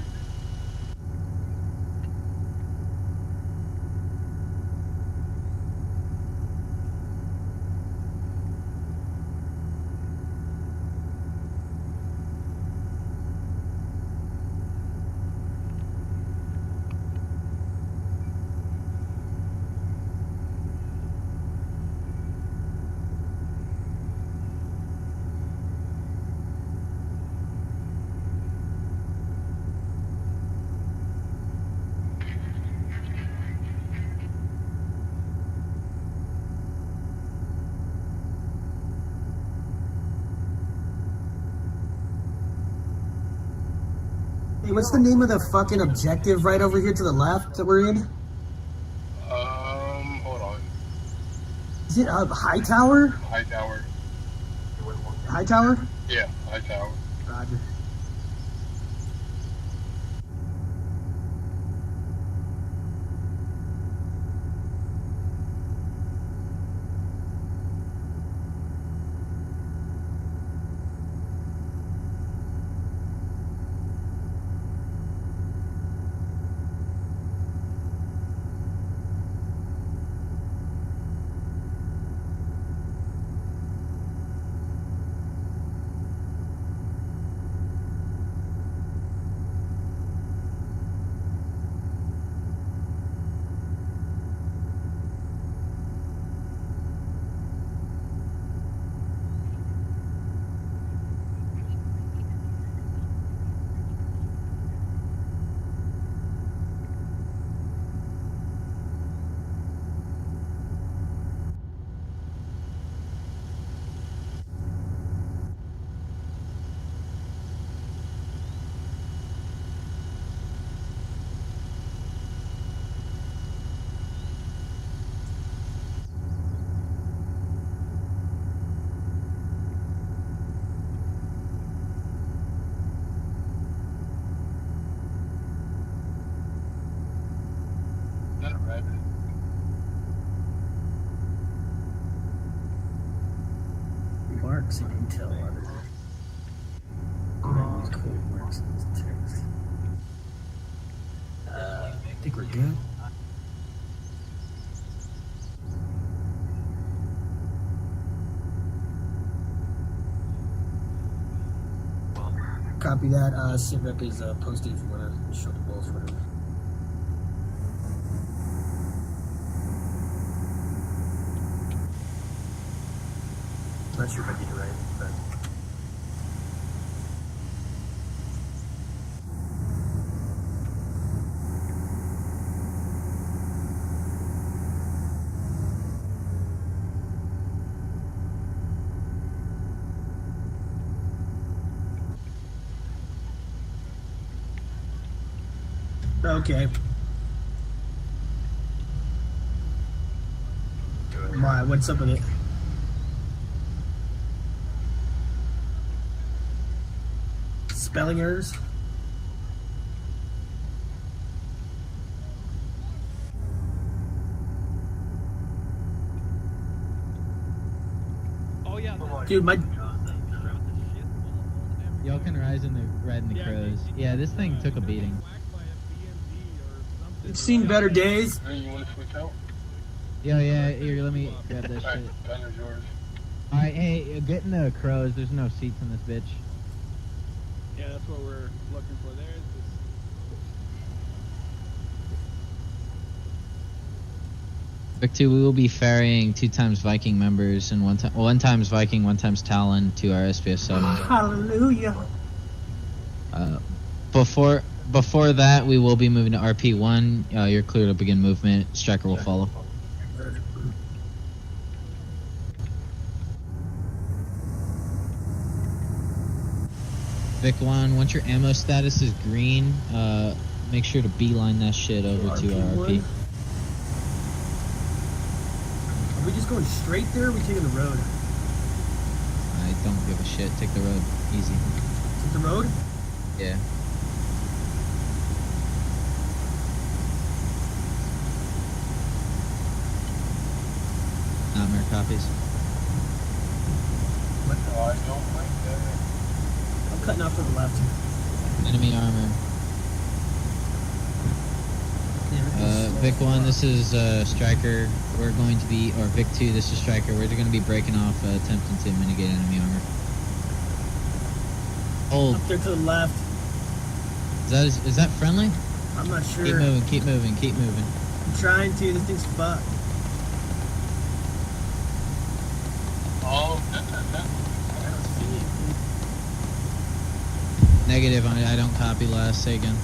Hey, what's the name of the fucking objective right over here to the left that we're in? Hold on. Is it High Tower? High Tower. High Tower? Yeah, High Tower. Roger. Marks and intel other. Use code marks in this text. think we're good. Copy that. Sit rep is posted if you want to show the balls or whatever. Not sure if I did it right, but. Okay. Why? What's up with it? Spelling errors? Oh yeah. Dude, my. Y'all can rise in the red and the crows. Yeah, this thing took a beating. It's seen better days. You want to switch out? Yo, yeah, here, let me grab that Alright, shit. gun is yours. Alright, hey, get in the crows. There's no seats in this bitch. Yeah, that's what we're looking for. There's Vic 2, we will be ferrying 2 times Viking members and 1 times Viking, 1 times Talon to our SPF 7. Hallelujah. Before that, we will be moving to RP1. You're clear to begin movement. Striker will follow. Vic 1, once your ammo status is green, make sure to beeline that shit over to RP. Are we just going straight there or are we taking the road? I don't give a shit. Take the road. Easy. Take the road? Yeah. Nightmare copies. What? Oh, I don't like that. I'm cutting off to the left. Enemy armor. Vic 1, this is Striker. We're going to be, or Vic 2, this is Striker. We're going to be breaking off, attempting to mitigate enemy armor. Hold. Up there to the left. Is that friendly? I'm not sure. Keep moving, keep moving, keep moving. I'm trying to. This thing's fucked. Oh, I don't see anything. Negative, I don't copy last. Say again.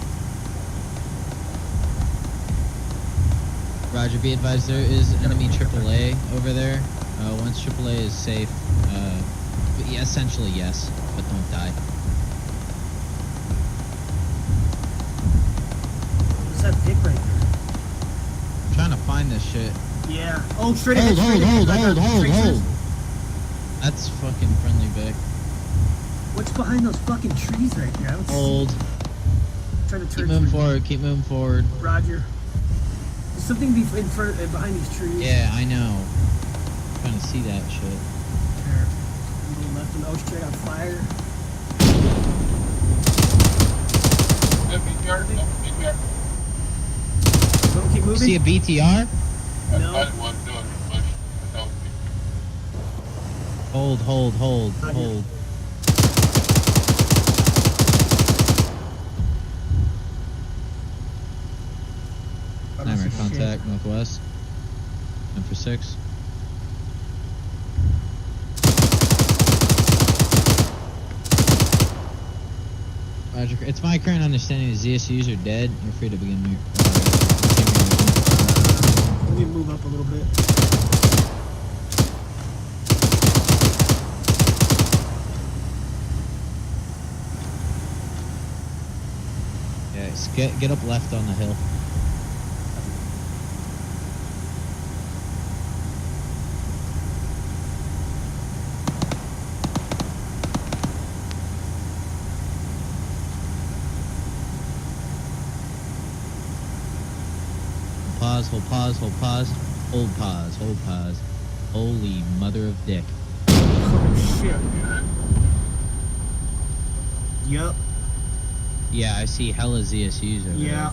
Roger, be advised there is enemy AAA over there. Once AAA is safe, but yeah, essentially yes, but don't die. What's that pick right there? I'm trying to find this shit. Yeah. Oh, straight ahead, straight ahead. Hold. That's fucking friendly, Vic. What's behind those fucking trees right there? I don't Hold. see. I'm trying to turn. Keep moving forward, keep moving forward. Roger. There's something in front, behind these trees. Yeah, I know. I'm trying to see that shit. There. A little left and straight on fire. Don't keep moving. See a BTR? No. Hold. Nightmare contact, northwest. 10 for 6. Roger. It's my current understanding that ZSUs are dead. You're free to begin your. Let me move up a little bit. Yeah, get up left on the hill. Hold pause. Holy mother of dick. Oh shit. Yup. Yeah, I see hella ZSUs over there. Yeah.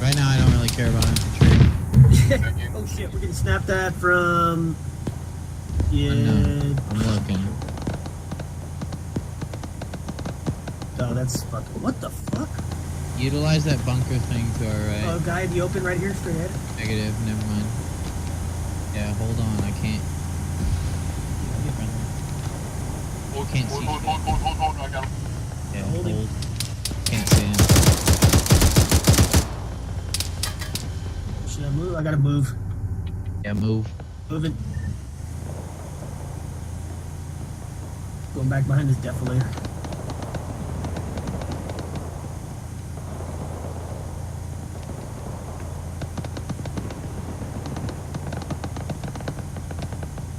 Right now, I don't really care about infantry. Oh shit, we're getting snapped at from. Yeah. I'm looking. Oh, that's fucking. What the fuck? Utilize that bunker thing to our right. Oh, guy in the open right here, straight ahead. Negative, never mind. Yeah, hold on, I can't. Can't see. Hold, I got him. Yeah, hold. Can't see him. Should I move? I gotta move. Yeah, move. Moving. Going back behind this defibrillator.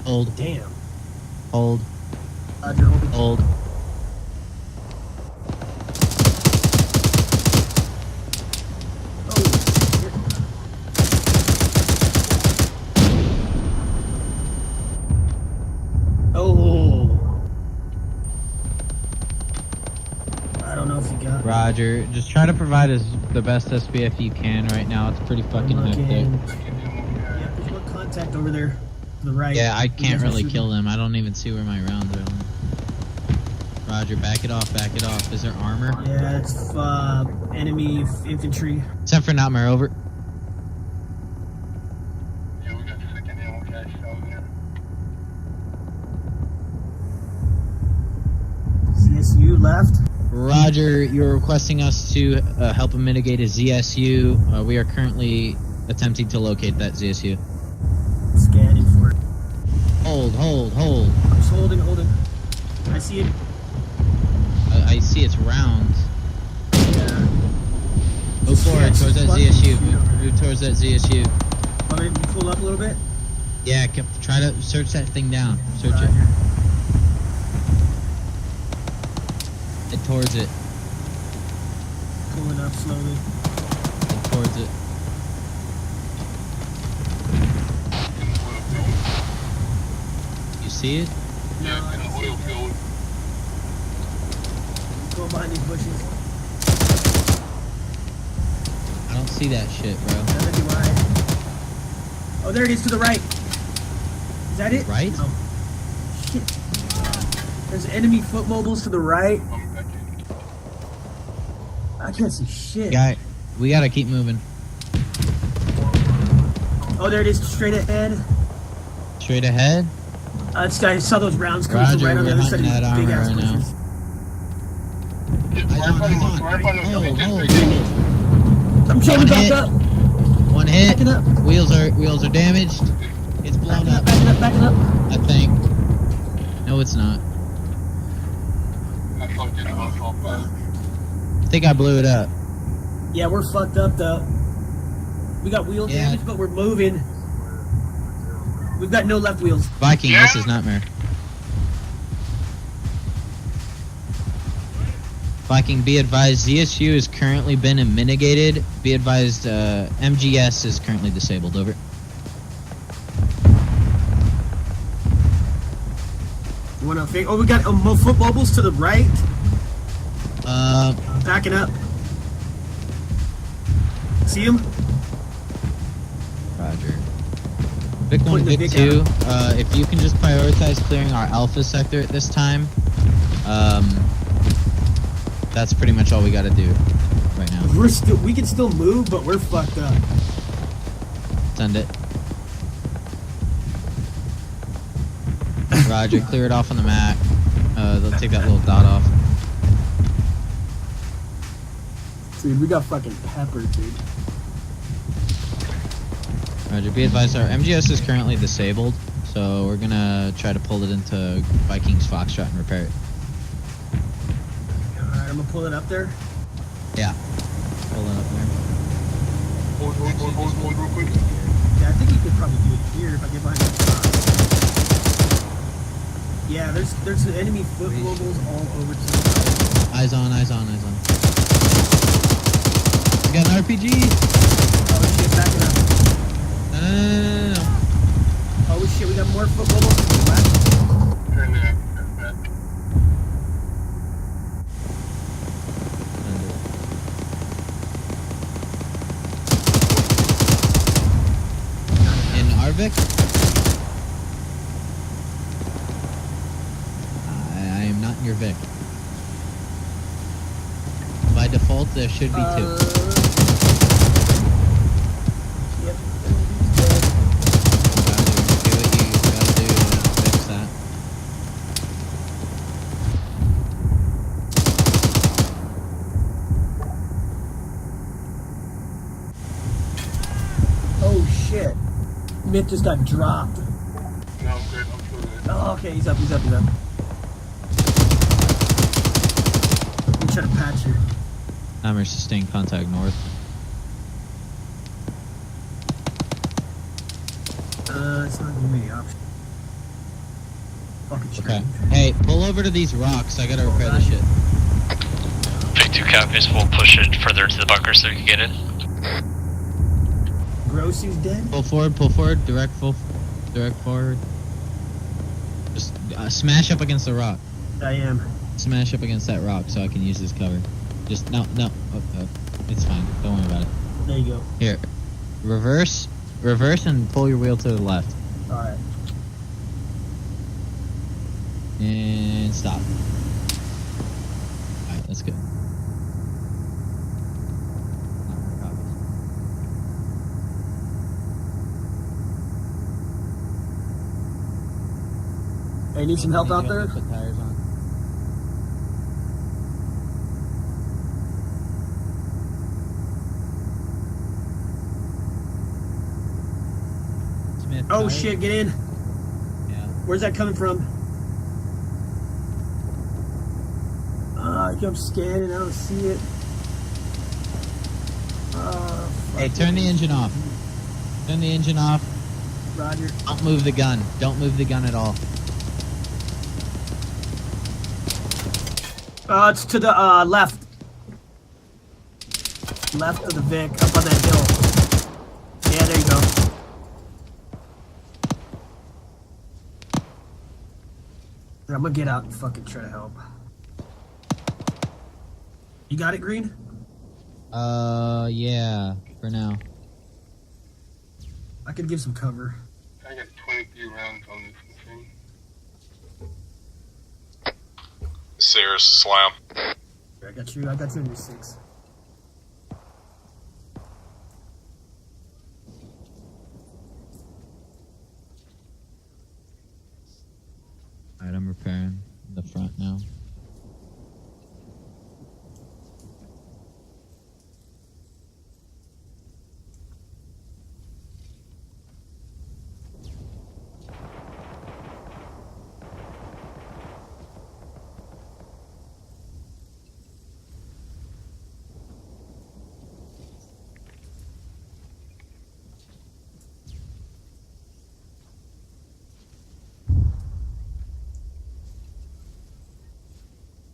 Hold. Damn. Hold. Roger, holding. Hold. Oh. I don't know if you got. Roger. Just try to provide us the best SPF you can right now. It's pretty fucking hectic. Yeah, there's no contact over there to the right. Yeah, I You can't guys are really shooting. kill them. I don't even see where my rounds are. Roger, back it off, back it off. Is there armor? Yeah, it's enemy infantry. Except for Nightmare, over. Yeah, we got second ammo cache out there. CSU left. Roger, you're requesting us to help mitigate a ZSU. We are currently attempting to locate that ZSU. Scanning for it. Hold. I'm just holding. I see it. I see its rounds. Yeah. Move forward towards that ZSU. Move towards that ZSU. Want me to pull up a little bit? Yeah, try to search that thing down. Search it. Head towards it. Pulling up slowly. Head towards it. You see it? Yeah, in the oil field. Go behind these bushes. I don't see that shit, bro. Neither do I. Oh, there it is to the right. Is that it? Right? No. Shit. There's enemy foot mobiles to the right. I can't see shit. Guy, we gotta keep moving. Oh, there it is, straight ahead. Straight ahead? This guy saw those rounds coming from Roger, right on the we're other side of hunting these that big ass armor right now. bushes. Hold. I'm showing back up. One hit. Backing up. Wheels are damaged. It's blown up. Backing up. I think. No, it's not. I think I blew it up. Yeah, we're fucked up though. We got wheel damage, but we're moving. We've got no left wheels. Viking, this is Nightmare. Viking, be advised, ZSU has currently been mitigated. Be advised, MGS is currently disabled. Over. You wanna fake? Oh, we got foot mobiles to the right. Backing up. See him? Roger. Vic 1, Vic 2, if you can just prioritize clearing our Alpha sector at this time, that's pretty much all we gotta do right now. We can still move, but we're fucked up. Send it. Roger, clear it off on the map. They'll take that little dot off. Dude, we got fucking peppered, dude. Roger, be advised our MGS is currently disabled, so we're gonna try to pull it into Vikings Foxtrot and repair it. Alright, I'm gonna pull it up there. Yeah. Pull it up there. Hold real quick. Yeah, I think you could probably do it here if I get behind the top. Yeah, there's enemy foot mobiles all over to the side. Eyes on. We got an RPG! Oh shit, backing up. No. Oh shit, we got more foot mobiles to the left. Turn there. Vic? I am not in your Vic. By default, there should be 2. Yep. Do what you gotta do to fix that. Oh shit. Myth just got dropped. No, I'm good. I'm still good. Oh, okay, he's up. I'm trying to patch you. Hammer sustained contact north. It's not giving me the option. Fucking shit. Okay. Hey, pull over to these rocks. I gotta repair this shit. Big 2 copies. We'll push it further into the bunker so we can get in. Grossi's dead? Pull forward, direct forward. Just smash up against the rock. I am. Smash up against that rock so I can use this cover. Just, no. Oh, it's fine. Don't worry about it. There you go. Here. Reverse and pull your wheel to the left. Alright. And stop. Alright, that's good. Hey, need some help out there? Put tires on. Smith, Oh tires? shit, get in. Yeah. Where's that coming from? I keep scanning, I don't see it. Hey, turn the engine off. Turn the engine off. Roger. Don't move the gun. Don't move the gun at all. It's to the left. Left of the Vic, up on that hill. Yeah, there you go. I'm gonna get out and fucking try to help. You got it, Green? Yeah, for now. I could give some cover. I got 23 rounds on this machine. Serious slam. I got you in your 6. Alright, I'm repairing the front now.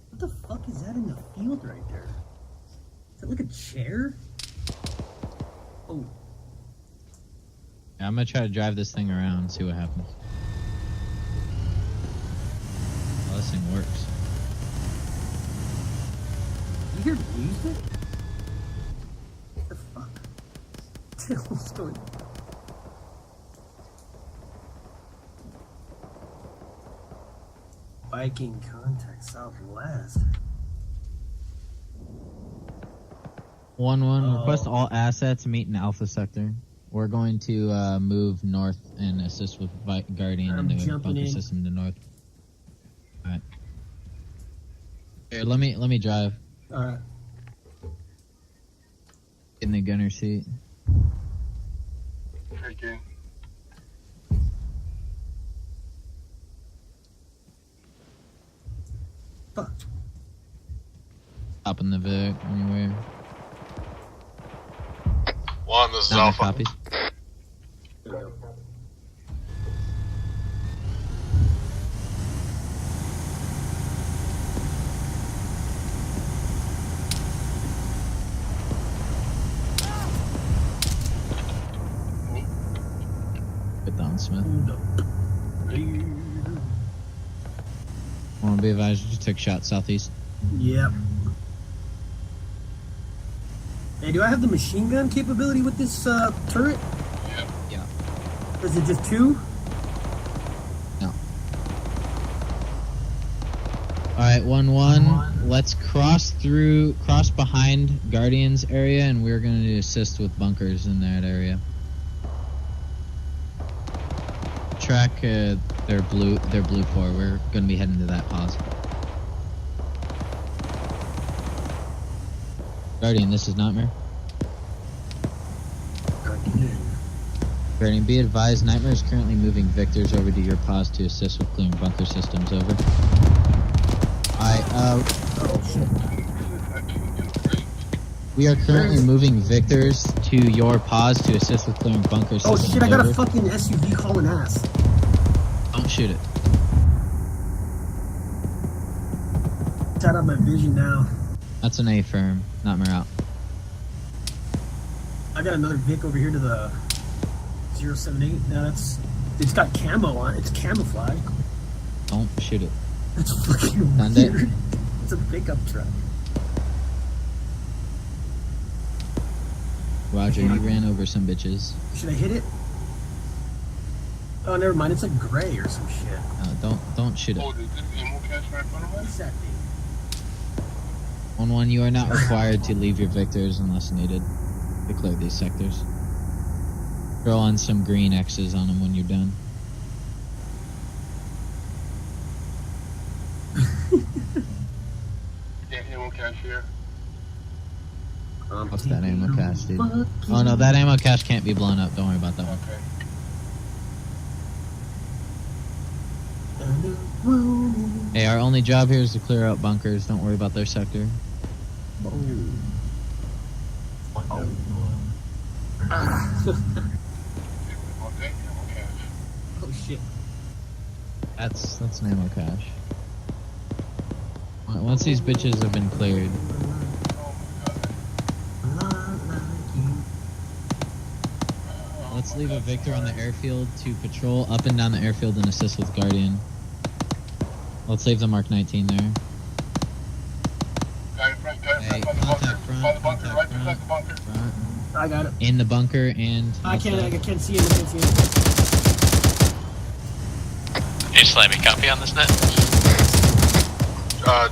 What the fuck is that in the field right there? Is that like a chair? Oh. Yeah, I'm gonna try to drive this thing around and see what happens. Oh, this thing works. You hear music? What the fuck? What's going on? Viking contact southwest. 1-1, request all assets meet in Alpha Sector. We're going to move north and assist with Guardian I'm and the jumping bunker in. system to north. Alright. Here, let me drive. Alright. In the gunner seat. Take in. Fuck. Hop in the Vic, anywhere. One, this is None Alpha. copies. Get down, Smith. Want to be advised, you took shot southeast. Yep. Hey, do I have the machine gun capability with this turret? Yeah. Yeah. Is it just 2? No. Alright, 1-1. Let's cross behind Guardian's area, and we're going to assist with bunkers in that area. Track their blue 4. We're going to be heading to that pause. Guardian, this is Nightmare. Guardian, be advised, Nightmare is currently moving Victors over to your pause to assist with clearing bunker systems. Over. Alright, we are currently moving Victors to your pause to assist with clearing bunker systems. Oh shit, I got a fucking SUV hauling ass. Don't shoot it. It's out of my vision now. That's an A-firm. Nightmare out. I got another Vic over here to the 078. Now it's got camo on it. It's camouflage. Don't shoot it. It's fucking Send weird. it. It's a pickup truck. Roger, you ran over some bitches. Should I hit it? Oh, never mind. It's like gray or some shit. Don't shoot it. Oh, there's ammo cache right in front of us? What's that thing? 1-1, you are not required to leave your Victors unless needed. Declare these sectors. Throw on some green X's on them when you're done. Yeah, ammo cache here. What's that ammo cache, dude? Oh no, that ammo cache can't be blown up. Don't worry about that one. Okay. Hey, our only job here is to clear out bunkers. Don't worry about their sector. Oh shit. That's an ammo cache. Once these bitches have been cleared. Let's leave a Victor on the airfield to patrol up and down the airfield and assist with Guardian. Let's leave the Mark 19 there. Hey, contact front. I got it. In the bunker and... I can't see it. You slam me copy on this net?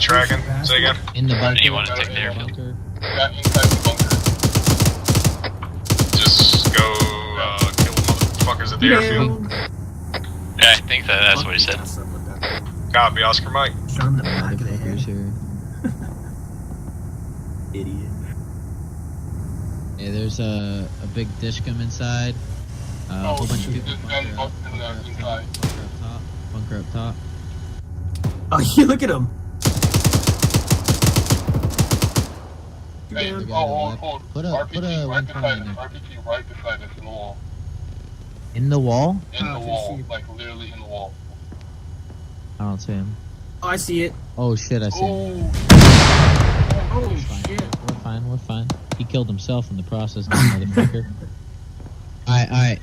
Tracking. Say again. In the bunker. You want to take the airfield? Got inside the bunker. Just go kill the motherfuckers at the airfield. Yeah, I think that's what he said. Copy, Oscar Mike. Shot him in the back of the head. Here. Idiot. Yeah, there's a big dishcum inside. A whole bunch of people. Bunker up top. Oh, you look at him. Hey, hold. Put a RPG right one beside front in us. there. RPG right beside us in the wall. In the wall? In the wall. Like literally in the wall. I don't see him. Oh, I see it. Oh shit, I see him. Oh shit. We're fine. He killed himself in the process, motherfucker. Alright.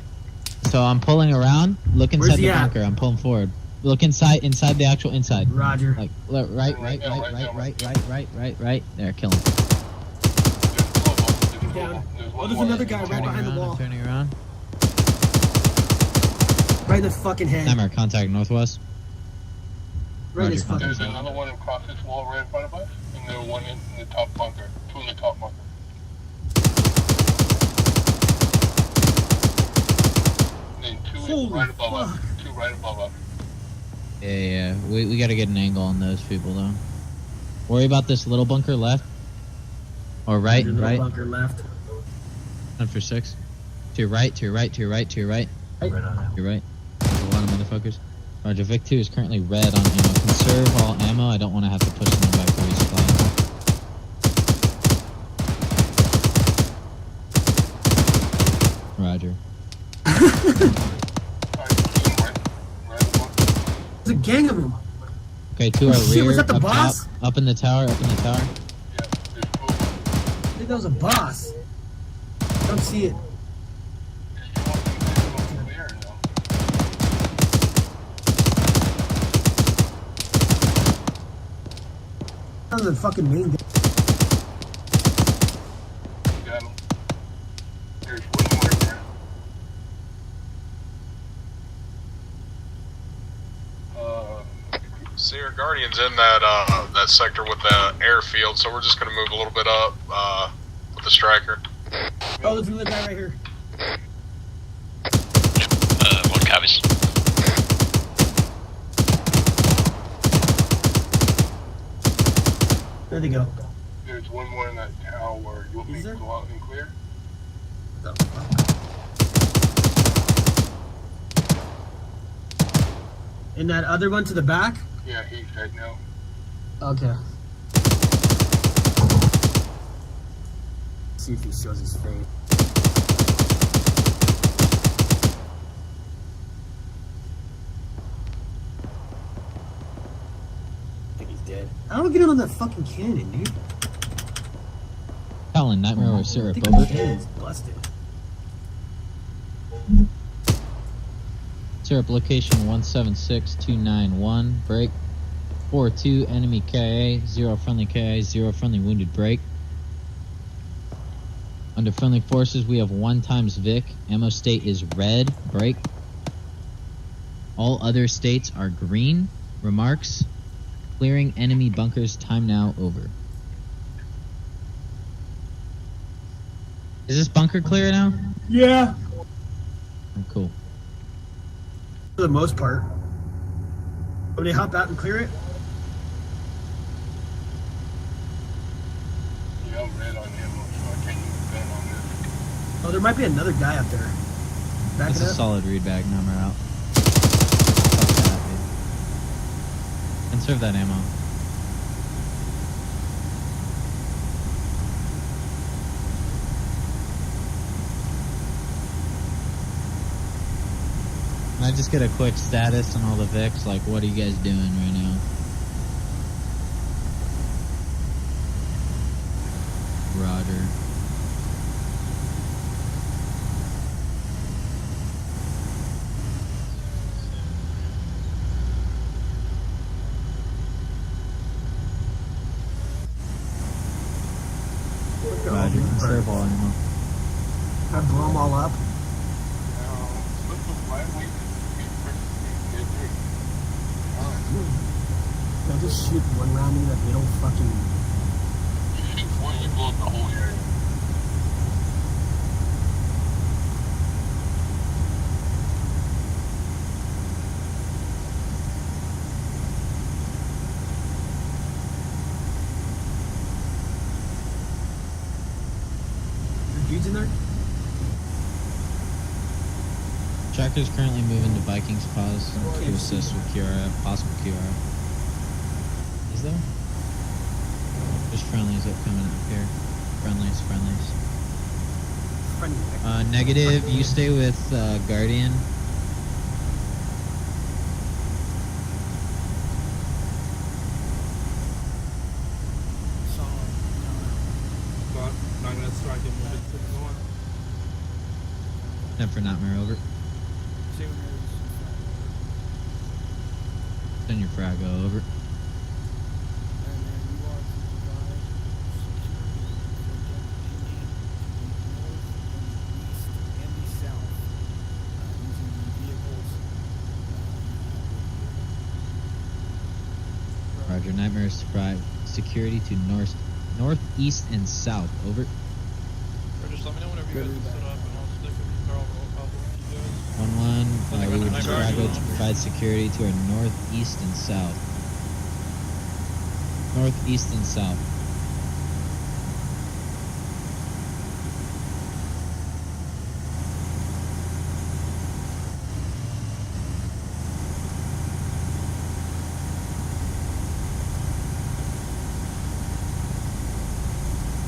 So I'm pulling around. Look inside the bunker. I'm pulling forward. Look inside the actual inside. Roger. Like right. There, kill him. Down. Oh, there's another guy right behind the wall. Turning around. Right in the fucking head. Timer, contact northwest. Right in his fucking There's head. another one across this wall right in front of us, and there's one in the top bunker. Two in the top bunker. And then two right above us. Two right above us. Yeah. We gotta get an angle on those people though. Worry about this little bunker left. Or right. Bunker left. 1 for 6. To your right. Your right. There's a lot of motherfuckers. Roger, Vic 2 is currently red on ammo. Conserve all ammo. I don't want to have to push them back to resupply. Roger. There's a gang of them. Okay, to our Shit, rear. was that the up boss? top, up in the tower. I think that was a boss. I don't see it. That was a fucking main guy. Got him. There's one more there. See, our Guardian's in that that sector with the airfield, so we're just gonna move a little bit up with the striker. Oh, there's another guy right here. One copies. There they go. There's one more in that tower. You want me to go out and clear? And that other one to the back? Yeah, he's dead now. Okay. See if he shows his face. I think he's dead. I don't get him on that fucking cannon, dude. Colin, Nightmare or Syrup, I think over. the cannon's busted. Syrup, location 176291, break. 4-2, enemy KIA, 0 friendly KIA, 0 friendly wounded, break. Under friendly forces, we have 1 times Vic. Ammo state is red, break. All other states are green. Remarks, clearing enemy bunkers, time now, over. Is this bunker clear now? Yeah. Oh, cool. For the most part. When they hop out and clear it? Yeah, I'm red on ammo, so I can't use gun on this. Oh, there might be another guy up there. Back That's it a up. solid read bag, number out. Fuck that, dude. Conserve that ammo. Can I just get a quick status on all the Vics? Like, what are you guys doing right now? Roger. Roger. Conserve all ammo. I blow them all up. I'll just shoot one round in that middle fucking. You shoot one, you blow up the whole area. The dudes in there? Tractor's currently moving to Vikings pause to assist with QRF, possible QRF. Is there? There's friendlies upcoming up here. Friendlies. Negative, you stay with Guardian. Not gonna strike him with it. Time for Nightmare, over. Send your frag, go, over. Roger, Nightmare supply security to northeast and south, over. Just let me know whenever you guys set up and I'll stick with you. We would Chicago to provide security to our northeast and south. Northeast and south.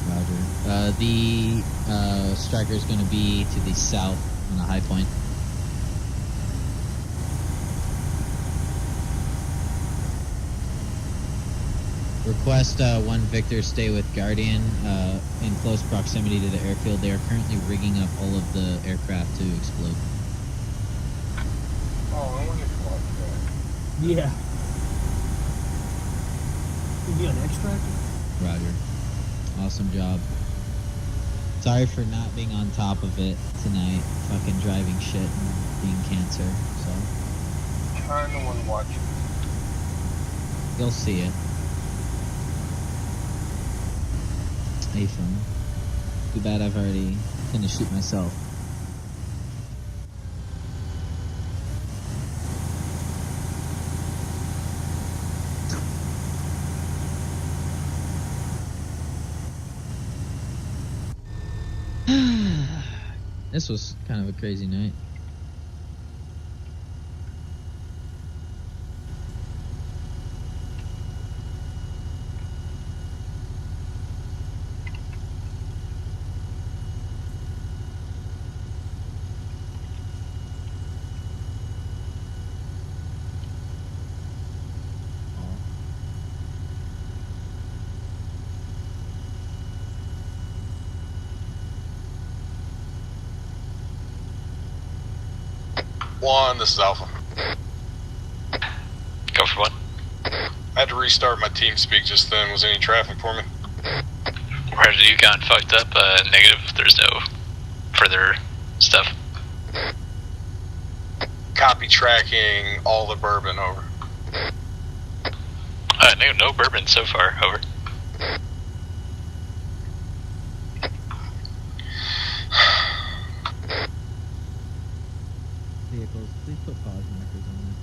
Roger. The striker is going to be to the south on the high point. Request 1 Victor stay with Guardian in close proximity to the airfield. They are currently rigging up all of the aircraft to explode. Oh, I wonder if you watch that. Yeah. You be on extract? Roger. Awesome job. Sorry for not being on top of it tonight. Fucking driving shit and being cancer, so. Trying to watch it. You'll see it. Nathan. Too bad I've already finished it myself. This was kind of a crazy night. One, this is Alpha. Go for one. I had to restart my team speak just then. Was any traffic for me? Where you got fucked up? Negative. There's no further stuff. Copy tracking all the bourbon, over. No bourbon so far, over. Vehicles, please put pause markers on that.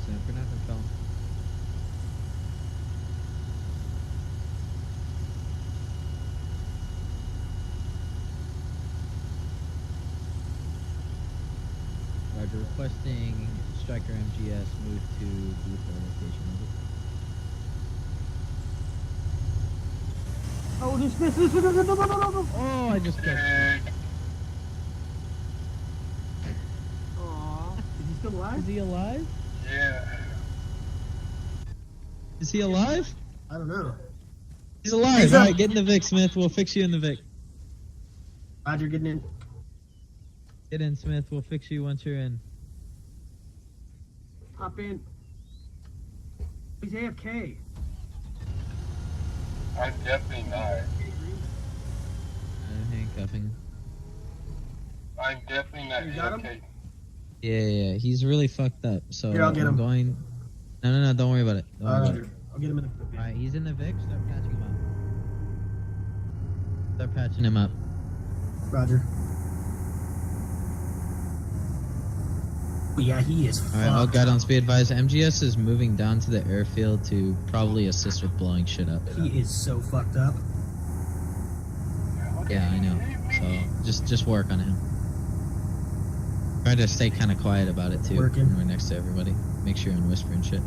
Sanford Avenue fell. Roger, requesting Striker MGS move to Blue 4 location. Oh, this. Oh, I just got. Aww. Is he still alive? Is he alive? Yeah. Is he alive? I don't know. He's alive. He's Alright, up. get in the Vic, Smith. We'll fix you in the Vic. Roger, getting in. Get in, Smith. We'll fix you once you're in. Hop in. He's AFK. I'm definitely not. I'm handcuffing. I'm definitely not. You got him? Okay. Yeah, he's really fucked up. So Here, I'll get I'm him. going. No, don't worry about it. Don't worry about it. Roger. I'll get him in the. Alright, he's in the Vic. Start patching him up. Start patching him up. Roger. Oh, yeah, he is fucked. Alright, all guidance be advised. MGS is moving down to the airfield to probably assist with blowing shit up. He is so fucked up. Yeah, I know. So just work on him. Try to stay kind of quiet about it too. Working. When we're next to everybody. Make sure you're whispering shit.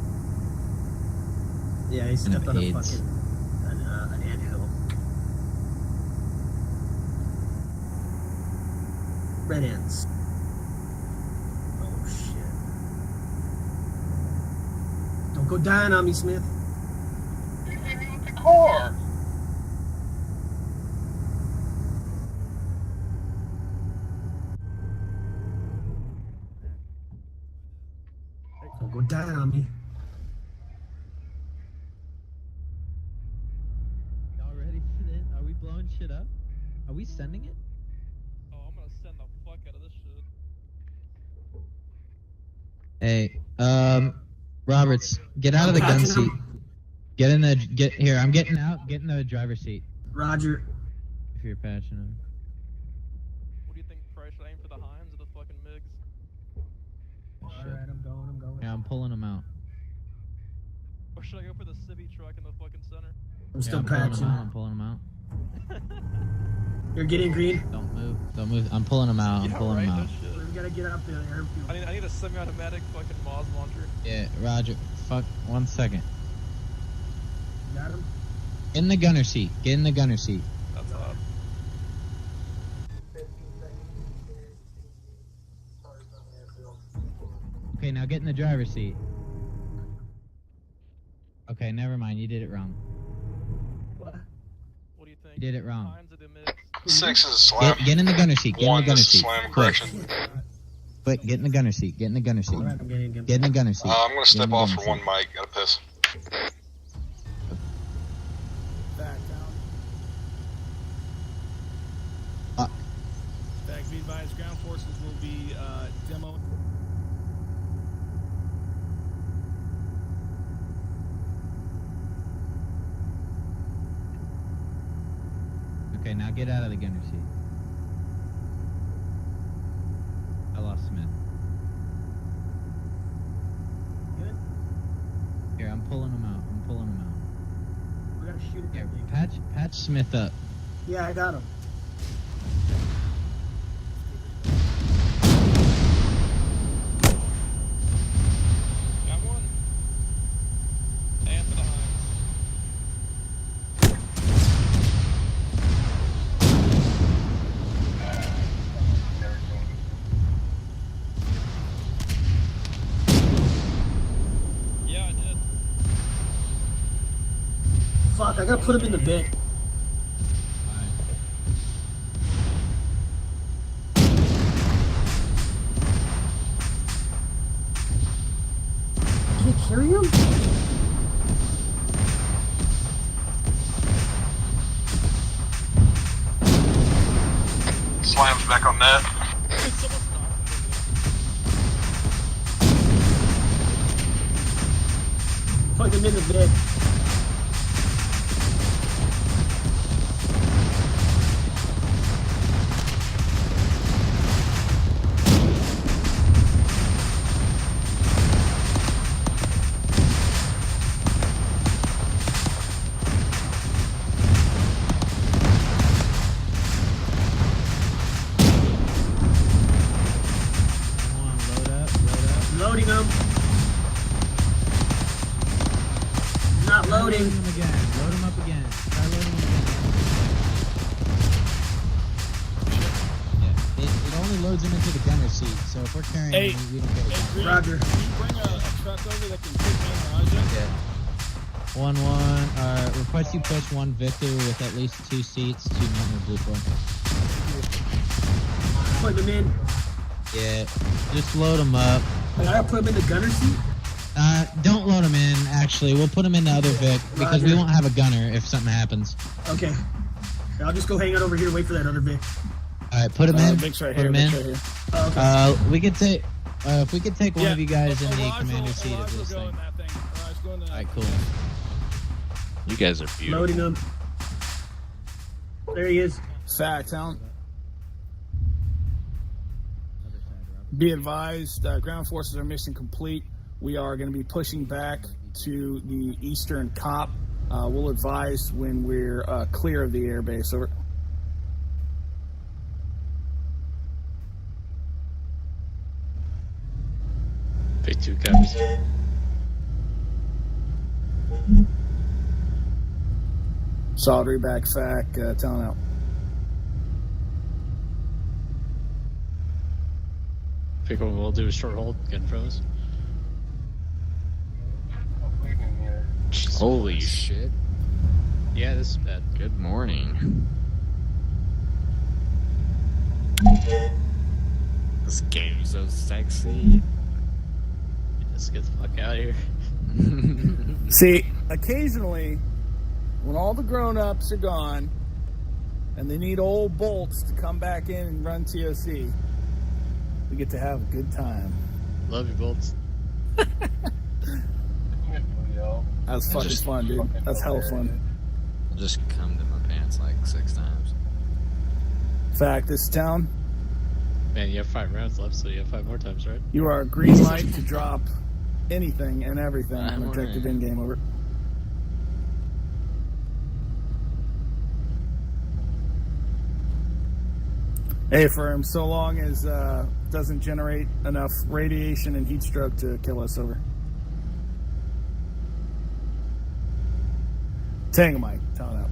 Yeah, he And stepped on a AIDS. fucking an anthill. Red ants. Oh shit! Don't go dying on me, Smith. You hit me with the car. Don't go dying on me. Y'all ready for this? Are we blowing shit up? Are we sending it? Oh, I'm gonna send the fuck out of this shit. Hey, Roberts, get out of the gun seat. Get here. I'm getting out. Get in the driver's seat. Roger. If you're patching him. What do you think, Price? Should I aim for the Heims or the fucking MiGs? Alright, I'm going. Yeah, I'm pulling him out. Or should I go for the Civi truck in the fucking center? I'm still I'm pulling him patching. out. I'm pulling him out. You're getting green. Don't move. Don't move. I'm pulling him out. I'm Yeah, pulling right, him out. no shit. We gotta get up there. The airfield. I need a semi-automatic fucking Moz launcher. Yeah, Roger. Fuck. 1 second. You got him? Get in the gunner seat. Get in the gunner seat. That's odd. Okay, now get in the driver's seat. Okay, never mind. You did it wrong. What do you think? You did it wrong. Hines or the mids? 6 is a slam. Get in the gunner seat. Get in 1 the gunner is a seat. slam, Quick. correction. Quick, get in the gunner seat. Get in the gunner seat. Alright, I'm getting Get in the gunner seat. I'm going to Get in step the off gunner for 1 seat. mic. Gotta piss. Back down. Back, be advised, ground forces will be demoing. Okay, now get out of the gunner seat. I lost Smith. Good? Here, I'm pulling him out. I'm pulling him out. We gotta shoot at Here, that thing. patch Smith up. Yeah, I got him. Got one. And for the Hines. Yeah, I did. Fuck, I gotta put him in the Vic. Can you carry him? Slams back on net. Put him in the Vic. Come on, load up. Loading him. Not loading. Load him again. Load him up again. Try loading him again. Yeah, it only loads him into the gunner seat, so if we're carrying Hey, him, we don't get it. Green, Roger. Can you bring a truck over that can take me and Raja? Yeah. 1-1. Request you push 1 Victor with at least 2 seats to Mountain Blue 4. Put him in. Yeah. Just load him up. I gotta put him in the gunner seat. Don't load him in, actually. We'll put him in the other Vic because we Roger. won't have a gunner if something happens. Okay. I'll just go hang out over here, wait for that other Vic. Alright, put him in. Vic's right Put here. him Vic's in. right here. Oh, okay. We could take. If we could take one Yeah, of you guys in the Raj commander will- seat of Raj will this go thing. in that thing. Raj, go in that. Alright, cool. You guys are beautiful. Loading him. There he is. Fact, Town. Be advised, ground forces are mission complete. We are going to be pushing back to the eastern cop. We'll advise when we're clear of the airbase. Over. Pick 2 copies. Solid reback, fact, Town out. Pick what we'll do is short hold. Get in front of us. Holy shit. Yeah, this is bad. Good morning. This game's so sexy. Let's get the fuck out of here. See, occasionally, when all the grown-ups are gone, and they need old bolts to come back in and run TOC, we get to have a good time. Love you, Bolts. That's fucking fun, dude. That's hella fun. I'll just come to my pants like 6 times. Fact, this town, Man, you have 5 rounds left, so you have 5 more times, right? you are a green light to drop anything and everything on I'm objective alright. in-game, over. Hey, firm, so long as doesn't generate enough radiation and heat stroke to kill us, over. Tango Mike, town out.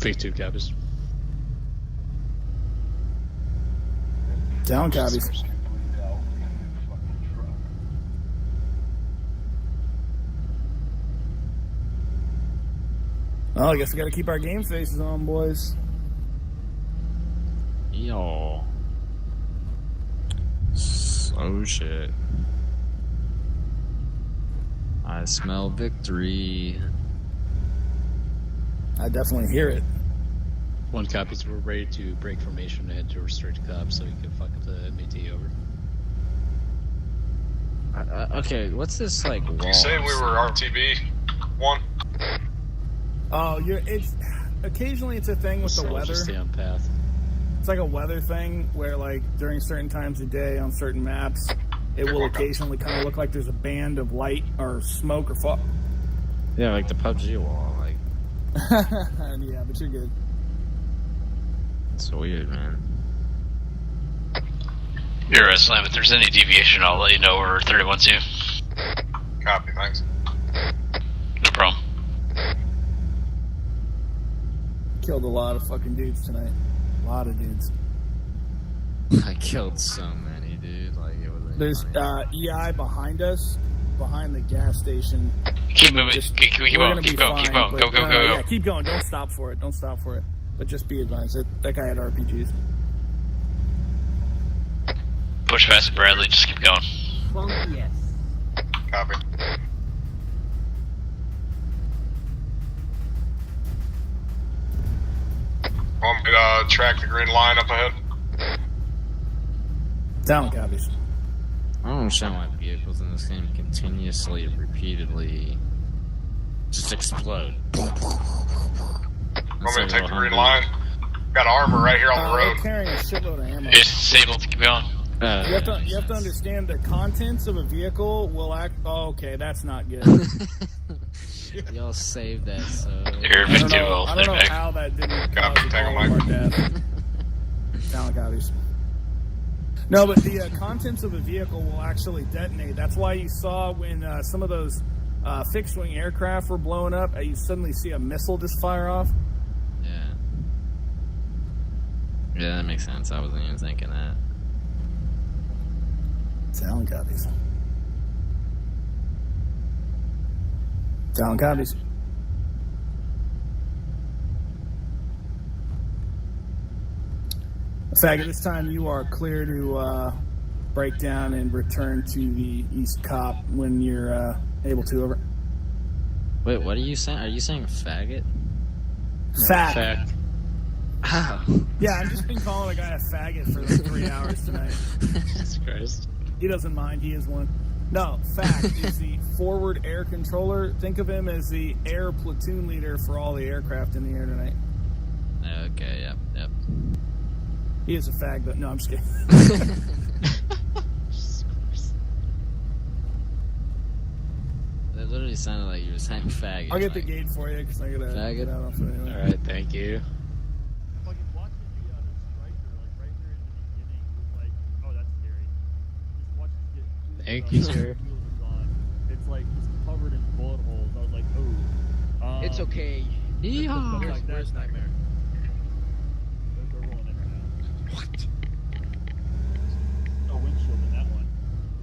Pick 2 copies. Down copies. Well, I guess we got to keep our game faces on, boys. Yo. Oh shit. I smell victory. I definitely hear it. One copies were ready to break formation and head to restrict cops so we could fuck the MAT over. Okay, what's this like wall? You say we were RTB 1? Oh, it's occasionally it's a thing with the weather. Stay on path. It's like a weather thing where, like, during certain times of day on certain maps, it will occasionally kind of look like there's a band of light or smoke or fog. Yeah, like the PUBG wall, like. Yeah, but you're good. It's weird, man. You're right, Slam. If there's any deviation, I'll let you know. We're 31-2. Copy, thanks. No problem. Killed a lot of fucking dudes tonight. A lot of dudes. I killed so many, dude. Like, it was. There's EI behind us, behind the gas station. Keep moving. Keep going. Keep going. Go. Yeah, keep going. Don't stop for it. But just be advised that guy had RPGs. Push past Bradley. Just keep going. Yes. Copy. Want me to track the green line up ahead? Down, copies. I don't understand why vehicles in this game continuously, repeatedly just explode. Want me to take the green line? Got armor right here on the road. They're carrying a shitload of ammo. It's disabled. Keep going. You have to understand the contents of a vehicle will act. Oh, okay, that's not good. Y'all saved that, so. You're I don't know how that didn't cause all of our death. Down, copies. No, but the contents of a vehicle will actually detonate. That's why you saw when some of those fixed-wing aircraft were blowing up, you suddenly see a missile just fire off. Yeah. Yeah, that makes sense. I wasn't even thinking that. Down, copies. Down, copies. Faggot, this time you are clear to break down and return to the East Cop when you're able to. Over. Wait, what are you saying? Are you saying faggot? Fag. Oh. Yeah, I've just been calling a guy a faggot for like 3 hours tonight. Jesus Christ. He doesn't mind. He is one. No, Fact is the forward air controller. Think of him as the air platoon leader for all the aircraft in the air tonight. Okay, yep. He is a fag, but no, I'm just kidding. That literally sounded like you were saying faggot. I'll get the gate for you because I gotta faggot. Get out of it anyway. All right, thank you. Thank you, sir. It's like it's covered in bullet holes. I was like, oh. It's okay. Yeehaw! Where's Nightmare? They're rolling in right now. What? No windshield in that one.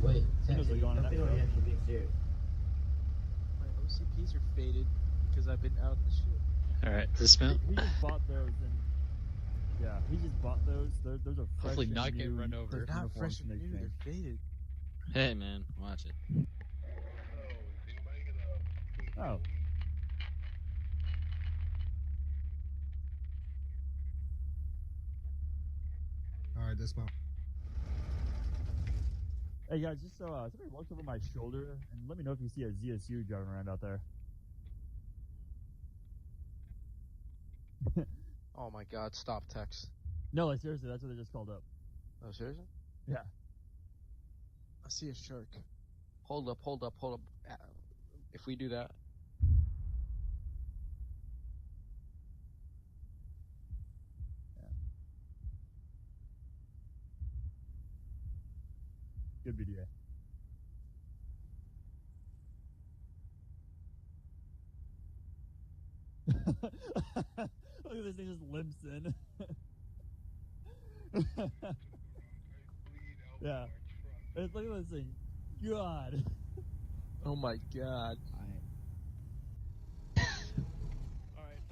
Wait, Windows are gone in that don't one. actually being serious. My OCPs are faded because I've been out of the ship. All right, dismount. He just bought those and yeah, he just bought those. Those are fresh. Hopefully and not get new run over. They're not uniforms fresh and from new. Nick's They're faded. Hey, man, watch it. Oh. All right, dismount. Hey guys, just so somebody walked over my shoulder and let me know if you see a ZSU driving around out there. Oh my god, stop text. No, like seriously, that's what they just called up. Oh, seriously? Yeah. I see a shark. Hold up. If we do that. Good video. Look at this thing just limps in. Yeah. Look at this thing. God. Oh my god. Alright,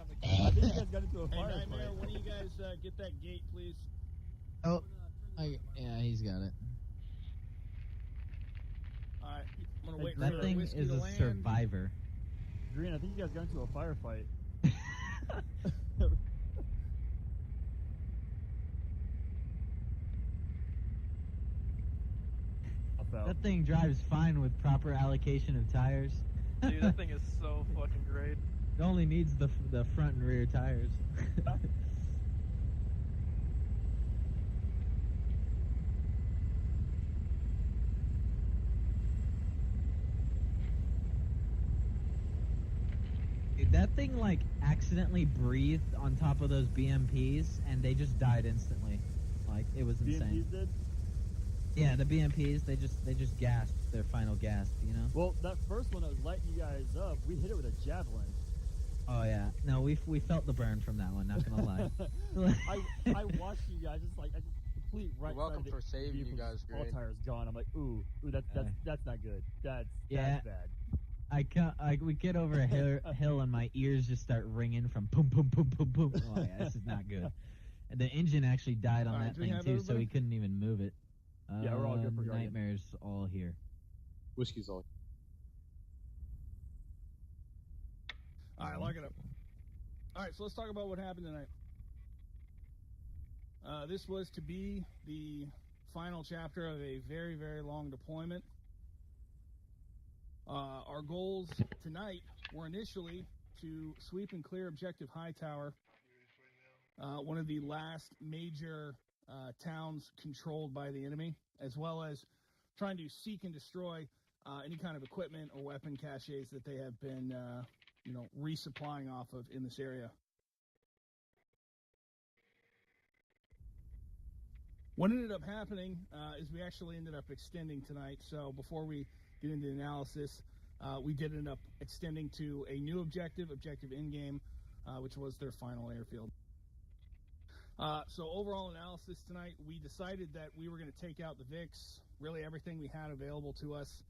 think you guys got into a Hey, firefight. Nightmare, when do you guys get that gate, please? Oh, yeah, he's got it. All right, I'm gonna wait for That the thing whiskey is to a land. survivor. Green, I think you guys got into a firefight. That thing drives fine with proper allocation of tires. Dude, that thing is so fucking great. It only needs the front and rear tires. Dude, that thing like accidentally breathed on top of those BMPs and they just died instantly. Like it was insane. BMPs did? Yeah, the BMPs they just gasped their final gasp, you know? Well, that first one that was lighting you guys up, we hit it with a javelin. Oh yeah. No, we felt the burn from that one, not gonna lie. I watched you guys just like complete right. You're welcome side for saving you guys, all great. tires gone. I'm like, ooh, that's not good. That's Yeah. bad. We get over a hill and my ears just start ringing from boom, boom, boom, boom, boom. Oh yeah, this is not good. And the engine actually died on that thing too, so we couldn't even move it. Yeah, we're all good for Guardian. Nightmare's all here. Whiskey's all. All right, lock it up. All right, so let's talk about what happened tonight. This was to be the final chapter of a very, very long deployment. Our goals tonight were initially to sweep and clear Objective Hightower, one of the last major towns controlled by the enemy, as well as trying to seek and destroy any kind of equipment or weapon caches that they have been, resupplying off of in this area. What ended up happening is we actually ended up extending tonight. So before we get into the analysis, we did end up extending to a new objective in-game, which was their final airfield. So overall analysis tonight, we decided that we were going to take out the VIX, really everything we had available to us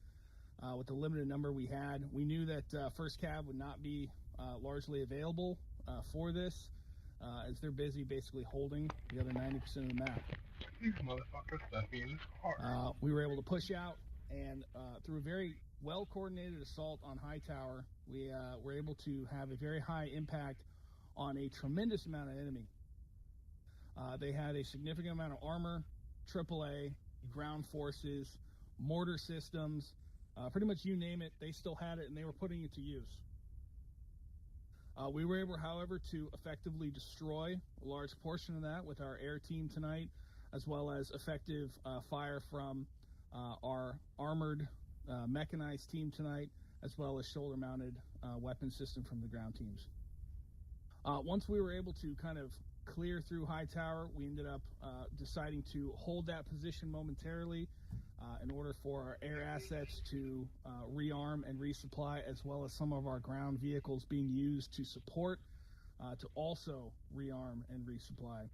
with the limited number we had. We knew that First Cav would not be largely available for this, as they're busy basically holding the other 90% of the map. These motherfuckers left me in this car. We were able to push out, and through a very well-coordinated assault on Hightower, we were able to have a very high impact on a tremendous amount of enemy. They had a significant amount of armor, AAA, ground forces, mortar systems, pretty much you name it, they still had it and they were putting it to use. We were able, however, to effectively destroy a large portion of that with our air team tonight, as well as effective fire from our armored mechanized team tonight, as well as shoulder-mounted weapon system from the ground teams. Once we were able to kind of clear through Hightower, we ended up deciding to hold that position momentarily in order for our air assets to rearm and resupply, as well as some of our ground vehicles being used to support to also rearm and resupply.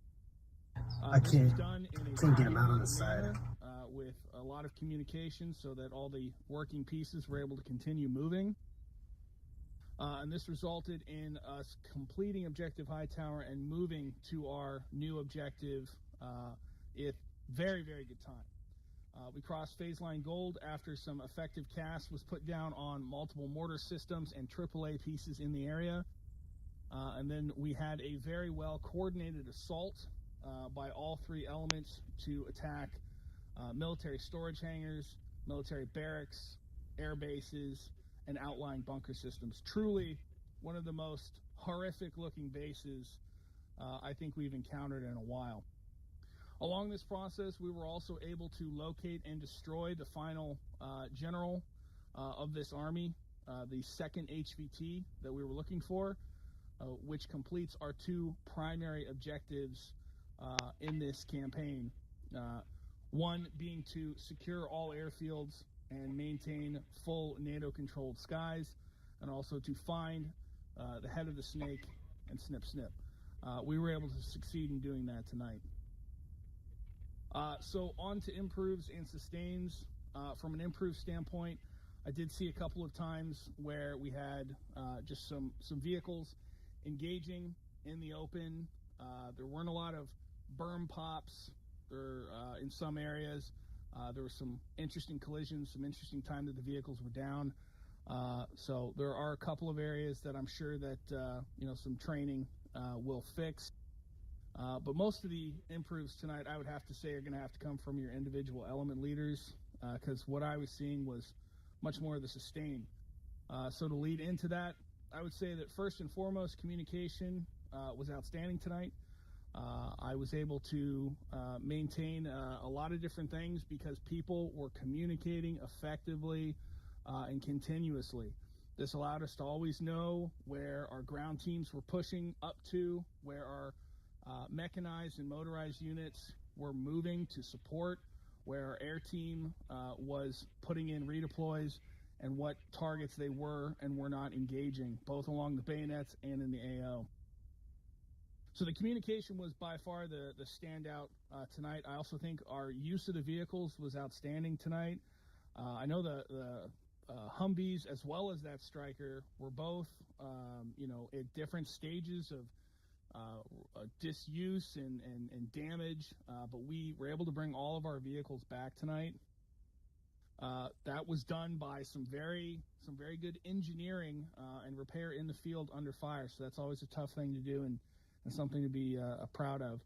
I This can't, was done in a can't get him out on the side. manner, with a lot of communication so that all the working pieces were able to continue moving. And this resulted in us completing Objective Hightower and moving to our new objective at very, very good time. We crossed phase line gold after some effective cast was put down on multiple mortar systems and AAA pieces in the area. And then we had a very well coordinated assault by all three elements to attack military storage hangars, military barracks, air bases, and outlying bunker systems. Truly one of the most horrific looking bases I think we've encountered in a while. Along this process, we were also able to locate and destroy the final general of this army, the second HVT that we were looking for, which completes our two primary objectives in this campaign. One being to secure all airfields and maintain full NATO-controlled skies, and also to find the head of the snake and snip. We were able to succeed in doing that tonight. So on to improves and sustains. From an improved standpoint, I did see a couple of times where we had just some vehicles engaging in the open. There weren't a lot of berm pops there in some areas. There were some interesting collisions, some interesting time that the vehicles were down. So there are a couple of areas that I'm sure that some training will fix. But most of the improves tonight, I would have to say, are going to have to come from your individual element leaders, because what I was seeing was much more of the sustain. So to lead into that, I would say that first and foremost, communication was outstanding tonight. I was able to maintain a lot of different things because people were communicating effectively and continuously. This allowed us to always know where our ground teams were pushing up to, where our mechanized and motorized units were moving to support, where our air team was putting in redeploys, and what targets they were and were not engaging, both along the bayonets and in the AO. So the communication was by far the standout tonight. I also think our use of the vehicles was outstanding tonight. I know the Humvees as well as that Striker were both, at different stages of disuse and damage, but we were able to bring all of our vehicles back tonight. That was done by some very good engineering and repair in the field under fire. So that's always a tough thing to do and something to be proud of.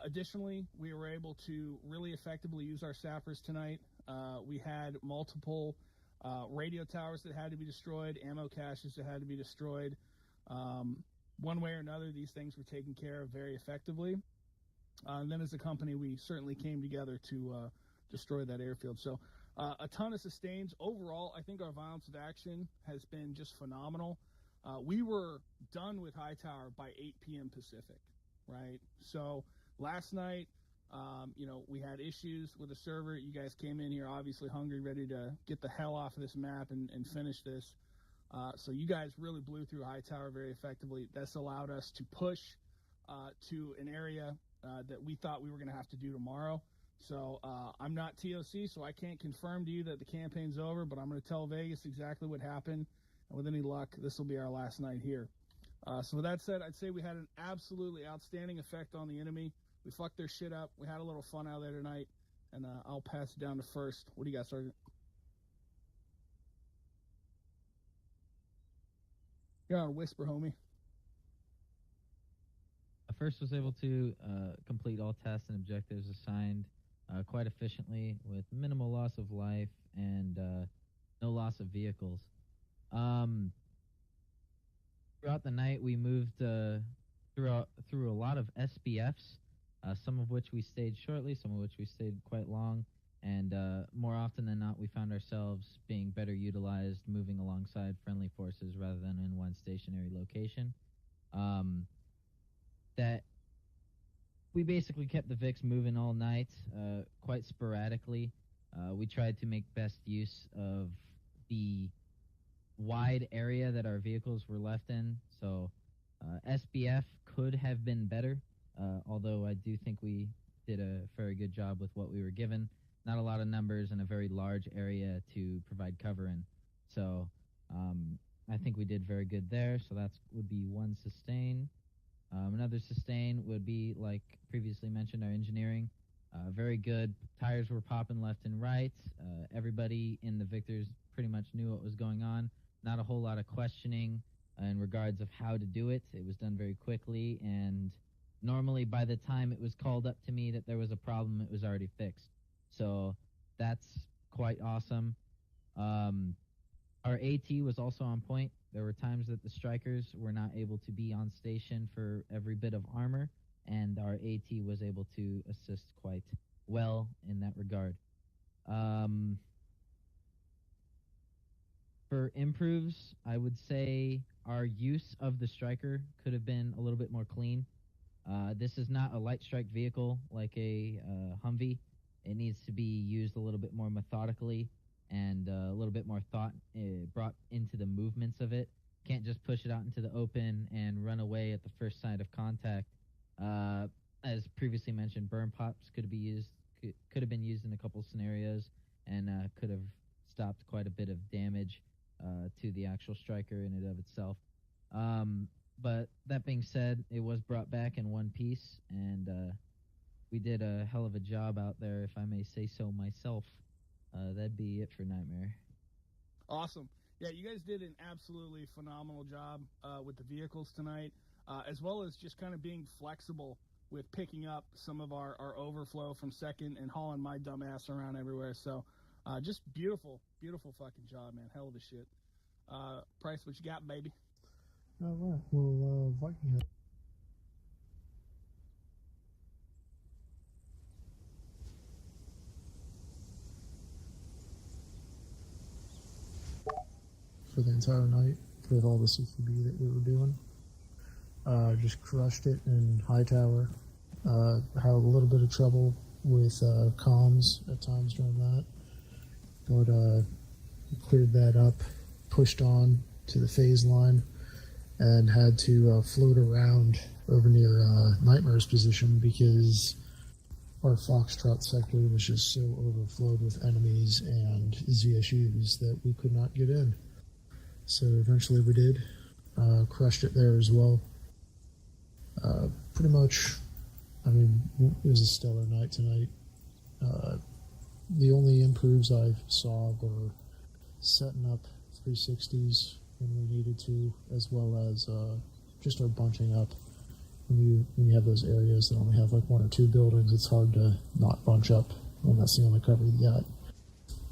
Additionally, we were able to really effectively use our sappers tonight. We had multiple radio towers that had to be destroyed, ammo caches that had to be destroyed. One way or another, these things were taken care of very effectively. And then as a company, we certainly came together to destroy that airfield. So a ton of sustains. Overall, I think our violence of action has been just phenomenal. We were done with Hightower by 8 p.m. Pacific, right? So last night, we had issues with the server. You guys came in here obviously hungry, ready to get the hell off of this map and finish this. So you guys really blew through Hightower very effectively. That's allowed us to push to an area that we thought we were going to have to do tomorrow. So I'm not TOC, so I can't confirm to you that the campaign's over, but I'm going to tell Vegas exactly what happened. And with any luck, this will be our last night here. So with that said, I'd say we had an absolutely outstanding effect on the enemy. We fucked their shit up. We had a little fun out there tonight. And I'll pass it down to First. What do you got, Sergeant? You're on a whisper, homie. First was able to complete all tasks and objectives assigned quite efficiently with minimal loss of life and no loss of vehicles. Throughout the night, we moved through a lot of SBFs, some of which we stayed shortly, some of which we stayed quite long, and more often than not, we found ourselves being better utilized moving alongside friendly forces rather than in one stationary location. That we basically kept the VIX moving all night, quite sporadically. We tried to make best use of the wide area that our vehicles were left in. So SBF could have been better, although I do think we did a very good job with what we were given. Not a lot of numbers and a very large area to provide cover in. So I think we did very good there. So that would be one sustain. Another sustain would be, like previously mentioned, our engineering. Very good. Tires were popping left and right. Everybody in the Victors pretty much knew what was going on. Not a whole lot of questioning in regards of how to do it. It was done very quickly, and normally by the time it was called up to me that there was a problem, it was already fixed. So that's quite awesome. Our AT was also on point. There were times that the Strikers were not able to be on station for every bit of armor, and our AT was able to assist quite well in that regard. For improves, I would say our use of the Striker could have been a little bit more clean. This is not a light strike vehicle like a Humvee. It needs to be used a little bit more methodically and a little bit more thought brought into the movements of it. Can't just push it out into the open and run away at the first sign of contact. As previously mentioned, burn pops could have been used in a couple scenarios and could have stopped quite a bit of damage to the actual Striker in and of itself. But that being said, it was brought back in one piece, and we did a hell of a job out there, if I may say so myself. That'd be it for Nightmare. Awesome. Yeah, you guys did an absolutely phenomenal job with the vehicles tonight, as well as just kind of being flexible with picking up some of our overflow from second and hauling my dumb ass around everywhere. So just beautiful, beautiful fucking job, man. Hell of a shit. Price, what you got, baby? All right. Well, Viking. For the entire night with all the CQB that we were doing. Just crushed it in Hightower. Had a little bit of trouble with comms at times during that, but cleared that up, pushed on to the phase line, and had to float around over near Nightmare's position because our Foxtrot sector was just so overflowed with enemies and ZSUs that we could not get in. So eventually we did. Crushed it there as well. Pretty much, I mean, it was a stellar night tonight. The only improves I saw were setting up 360s when we needed to, as well as just our bunching up. When you have those areas that only have like one or two buildings, it's hard to not bunch up when that's the only cover you got.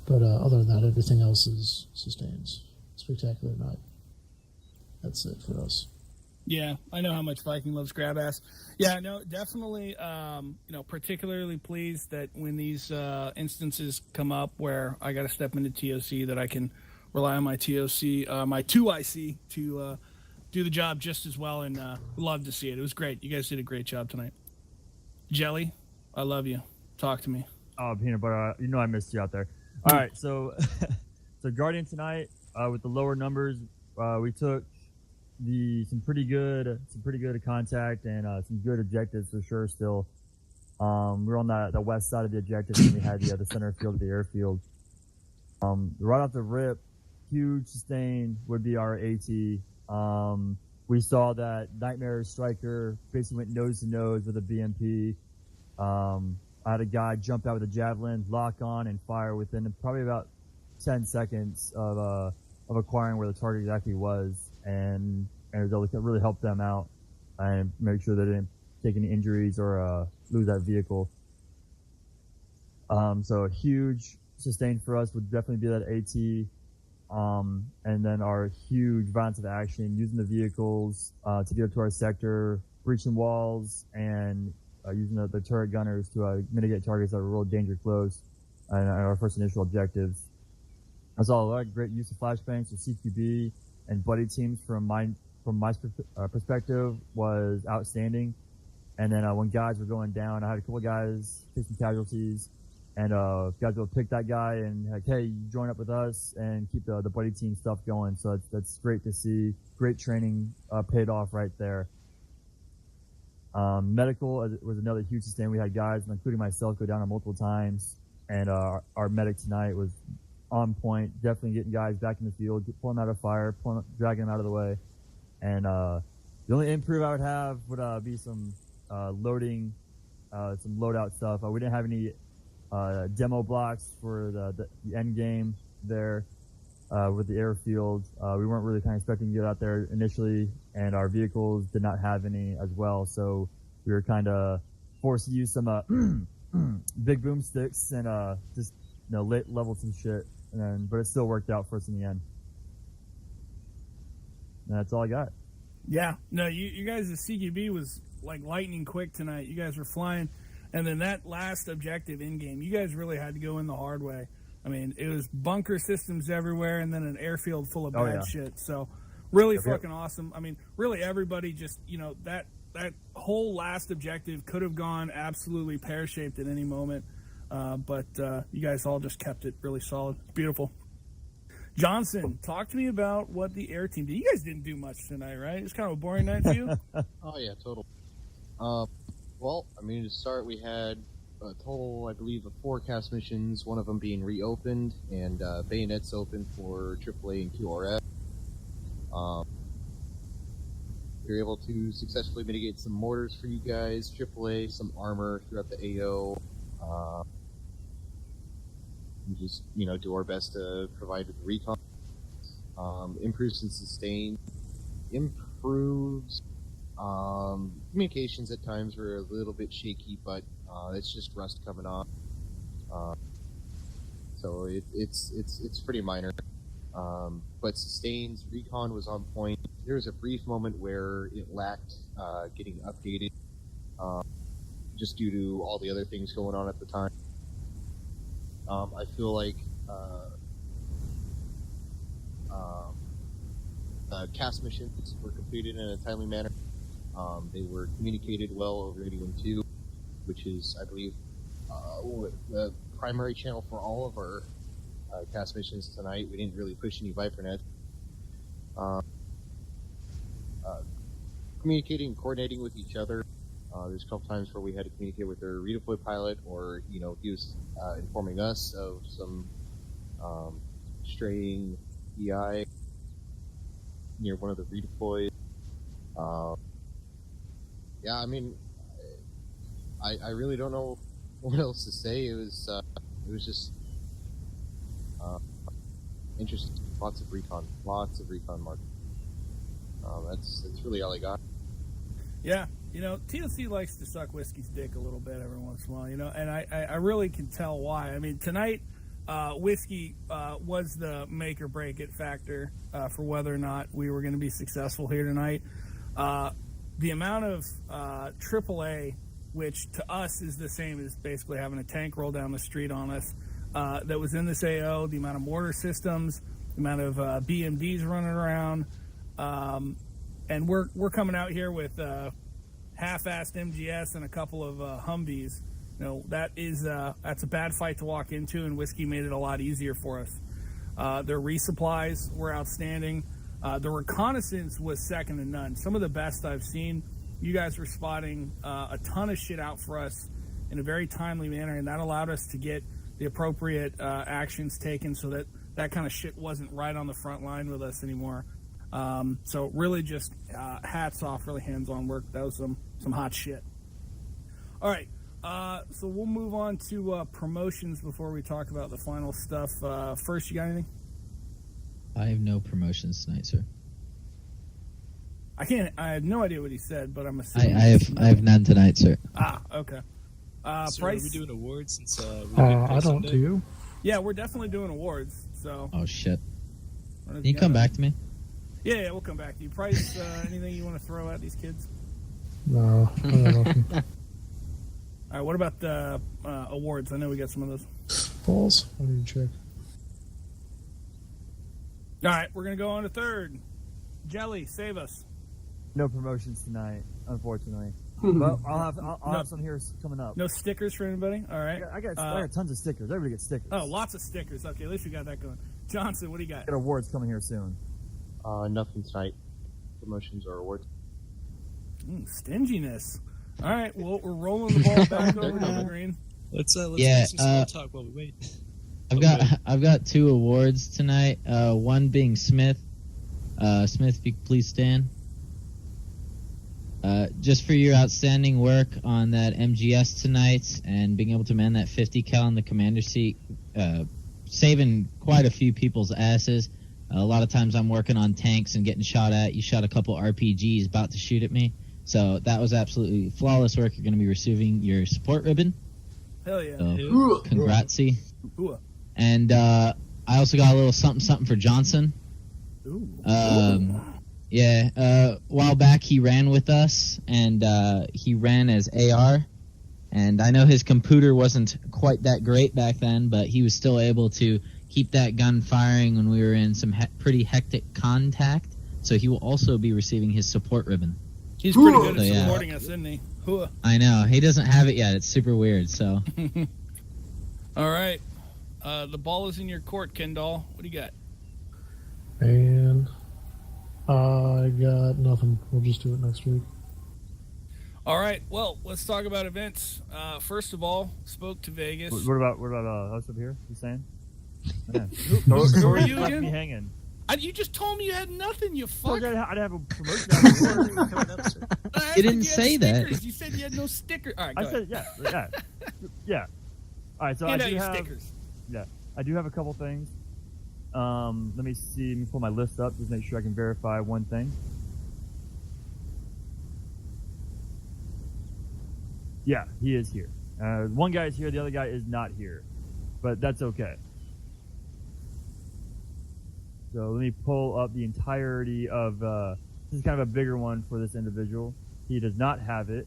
But other than that, everything else is sustains. Spectacular night. That's it for us. Yeah, I know how much Viking loves grab ass. Yeah, no, definitely. Particularly pleased that when these instances come up where I got to step into TOC, that I can rely on my TOC, my 2IC to do the job just as well. And love to see it. It was great. You guys did a great job tonight. Jelly, I love you. Talk to me. Oh, Peanut Butter, you know I missed you out there. All right, so Guardian tonight with the lower numbers, we took some pretty good contact and some good objectives for sure. Still, we were on the west side of the objective, and we had the center field of the airfield. Right off the rip, huge sustain would be our AT. We saw that Nightmare Striker basically went nose to nose with a BMP. I had a guy jump out with a javelin, lock on, and fire within probably about 10 seconds of acquiring where the target exactly was, and it was able to really help them out and make sure they didn't take any injuries or lose that vehicle. So a huge sustain for us would definitely be that AT. And then our huge violence of action, using the vehicles to get up to our sector, breaching walls, and using the turret gunners to mitigate targets that were real danger close, and our first initial objectives. I saw a lot of great use of flashbangs or CQB, and buddy teams from my perspective was outstanding. And then when guys were going down, I had a couple of guys take some casualties, and guys will pick that guy and like, hey, you join up with us and keep the buddy team stuff going. So that's great to see. Great training paid off right there. Medical was another huge sustain. We had guys, including myself, go down multiple times, and our medic tonight was on point, definitely getting guys back in the field, pulling them out of fire, dragging them out of the way. And the only improve I would have would be some loading, some loadout stuff. We didn't have any demo blocks for the end game there with the airfield. We weren't really kind of expecting to get out there initially, and our vehicles did not have any as well. So we were kind of forced to use some big boomsticks and just level some shit. But it still worked out for us in the end. And that's all I got. Yeah, no, you guys, the CQB was like lightning quick tonight. You guys were flying. And then that last objective in game, you guys really had to go in the hard way. I mean, it was bunker systems everywhere, and then an airfield full of bad shit. So really fucking awesome. I mean, really everybody just, that whole last objective could have gone absolutely pear-shaped at any moment. But you guys all just kept it really solid. Beautiful. Johnson, talk to me about what the air team did. You guys didn't do much tonight, right? It was kind of a boring night for you? Oh, yeah, total. Well, I mean, to start, we had a total, I believe, of 4 cast missions, one of them being reopened, and bayonets open for AAA and QRF. We were able to successfully mitigate some mortars for you guys, AAA, some armor throughout the AO. And just, do our best to provide recon. Improves and sustain. Improves. Communications at times were a little bit shaky, but it's just rust coming off. So it's pretty minor. But sustains. Recon was on point. There was a brief moment where it lacked getting updated, just due to all the other things going on at the time. I feel like cast missions were completed in a timely manner. They were communicated well over Radio 2, which is, I believe, the primary channel for all of our cast missions tonight. We didn't really push any ViperNet. Communicating and coordinating with each other. There's a couple times where we had to communicate with our redeploy pilot, or he was informing us of some straying EI near one of the redeploys. Yeah, I mean, I really don't know what else to say. It was just interesting. Lots of recon, Mark. That's really all I got. Yeah, TLC likes to suck Whiskey's dick a little bit every once in a while, and I really can tell why. I mean, tonight, Whiskey was the make or break it factor for whether or not we were going to be successful here tonight. The amount of AAA, which to us is the same as basically having a tank roll down the street on us, that was in this AO, the amount of mortar systems, the amount of BMDs running around, and we're coming out here with half-assed MGS and a couple of Humvees. That's a bad fight to walk into, and Whiskey made it a lot easier for us. Their resupplies were outstanding. The reconnaissance was second to none. Some of the best I've seen. You guys were spotting a ton of shit out for us in a very timely manner, and that allowed us to get the appropriate actions taken so that kind of shit wasn't right on the front line with us anymore. So really just hats off, really hands-on work. That was some hot shit. All right, so we'll move on to promotions before we talk about the final stuff. First, you got anything? I have no promotions tonight, sir. I have no idea what he said, but I'm assuming. I have none tonight, sir. Okay. Sir, Price? are we doing awards since I don't do. Yeah, we're definitely doing awards. So. Oh shit! Can you come back to me? Yeah, we'll come back to you. Price, anything you want to throw at these kids? No, I don't know. All right, what about the awards? I know we got some of those. Balls? I need to check. All right, we're going to go on to third. Jelly, save us. No promotions tonight, unfortunately. But I'll have some here coming up. No stickers for anybody? All right. I got tons of stickers. Everybody gets stickers. Oh, lots of stickers. Okay, at least we got that going. Johnson, what do you got? Got awards coming here soon. Nothing tonight. Promotions or awards. Stinginess. All right, well, we're rolling the ball back over to the green. Let's do some small talk while we wait. I've got 2 awards tonight. One being Smith. Smith, if you could please stand. Just for your outstanding work on that MGS tonight and being able to man that 50 cal in the commander seat, saving quite a few people's asses. A lot of times I'm working on tanks and getting shot at. You shot a couple RPGs about to shoot at me. So that was absolutely flawless work. You're going to be receiving your support ribbon. Hell yeah. So, congratsy. And I also got a little something for Johnson. Ooh. Yeah, a while back he ran with us, and he ran as AR. And I know his computer wasn't quite that great back then, but he was still able to keep that gun firing when we were in some pretty hectic contact. So he will also be receiving his support ribbon. He's pretty good at supporting us, isn't he? I know. He doesn't have it yet. It's super weird, so. All right. The ball is in your court, Kendall. What do you got? And I got nothing. We'll just do it next week. All right. Well, let's talk about events. First of all, spoke to Vegas. What about us up here? You saying? Man. Who are you again? Me hanging. You just told me you had nothing, you fuck. I'd have a promotion. You didn't say that. You said you had no stickers. All right, I said, yeah. Yeah. All right, so Hand I out do your have stickers. Yeah, I do have a couple things. Let me see. Let me pull my list up. Just make sure I can verify one thing. Yeah, he is here. One guy is here. The other guy is not here, but that's okay. So let me pull up the entirety of. This is kind of a bigger one for this individual. He does not have it.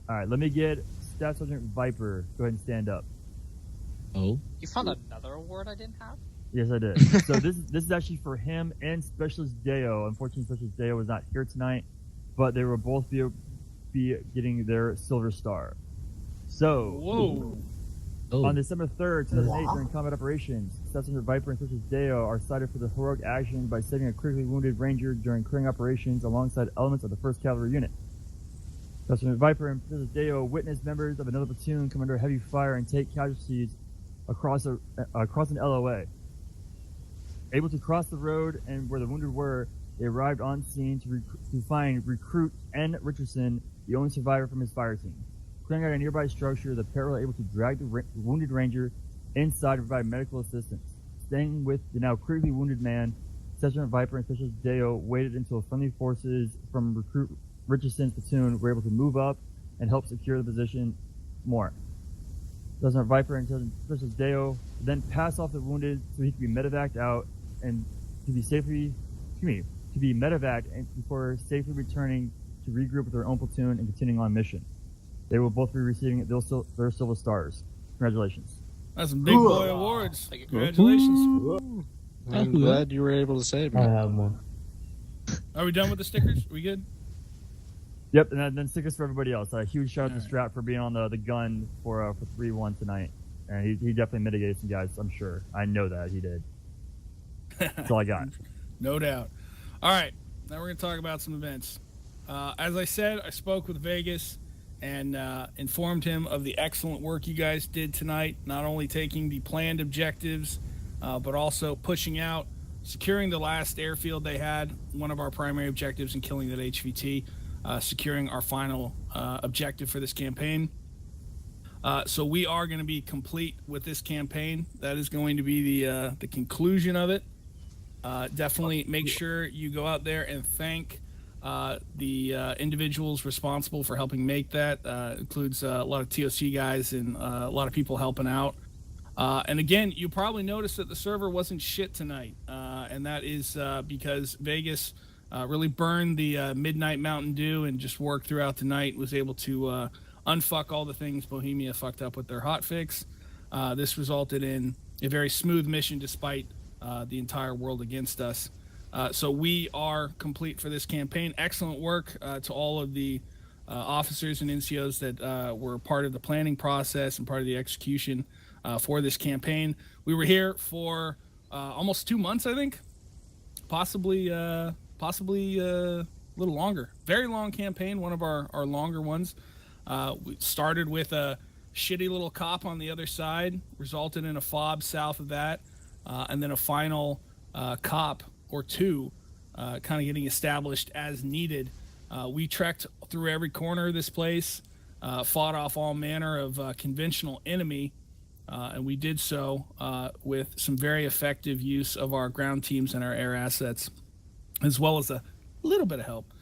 All right, let me get Staff Sergeant Viper. Go ahead and stand up. Oh. You found another award I didn't have? Yes, I did. So this is actually for him and Specialist Deo. Unfortunately, Specialist Deo was not here tonight, but they will both be getting their Silver Star. So, on December 3rd, 2008, during combat operations, Staff Sergeant Viper and Specialist Deo are cited for the heroic action by saving a critically wounded Ranger during clearing operations alongside elements of the 1st Cavalry Unit. Staff Sergeant Viper and Specialist Deo witnessed members of another platoon come under heavy fire and take casualties across an LOA. Able to cross the road and where the wounded were, they arrived on scene to find Recruit N. Richardson, the only survivor from his fire team. Clearing out a nearby structure, the pair were able to drag the wounded Ranger inside to provide medical assistance. Staying with the now critically wounded man, Sergeant Viper and Specialist Deo waited until friendly forces from Recruit Richardson's platoon were able to move up and help secure the position more. Sergeant Viper and Specialist Deo then pass off the wounded so he could be medevaced out and to be medevaced before safely returning to regroup with their own platoon and continuing on mission. They will both be receiving their Silver Stars. Congratulations. That's some big boy awards. Congratulations. I'm glad you were able to save me. I have one. Are we done with the stickers? Are we good? Yep, and then stickers for everybody else. A huge shout out to Strat for being on the gun for 3-1 tonight. And he definitely mitigated some guys, I'm sure. I know that he did. That's all I got. No doubt. All right, now we're going to talk about some events. As I said, I spoke with Vegas and informed him of the excellent work you guys did tonight, not only taking the planned objectives, but also pushing out, securing the last airfield they had, one of our primary objectives, and killing that HVT, securing our final objective for this campaign. So we are going to be complete with this campaign. That is going to be the conclusion of it. Definitely make sure you go out there and thank the individuals responsible for helping make that. Includes a lot of TOC guys and a lot of people helping out. And again, you probably noticed that the server wasn't shit tonight. And that is because Vegas really burned the Midnight Mountain Dew and just worked throughout the night, was able to unfuck all the things Bohemia fucked up with their hotfix. This resulted in a very smooth mission despite the entire world against us. So we are complete for this campaign. Excellent work to all of the officers and NCOs that were part of the planning process and part of the execution for this campaign. We were here for almost 2 months, I think, possibly a little longer. Very long campaign, one of our longer ones. We started with a shitty little cop on the other side, resulted in a fob south of that, and then a final cop or two kind of getting established as needed. We trekked through every corner of this place, fought off all manner of conventional enemy, and we did so with some very effective use of our ground teams and our air assets, as well as a little bit of help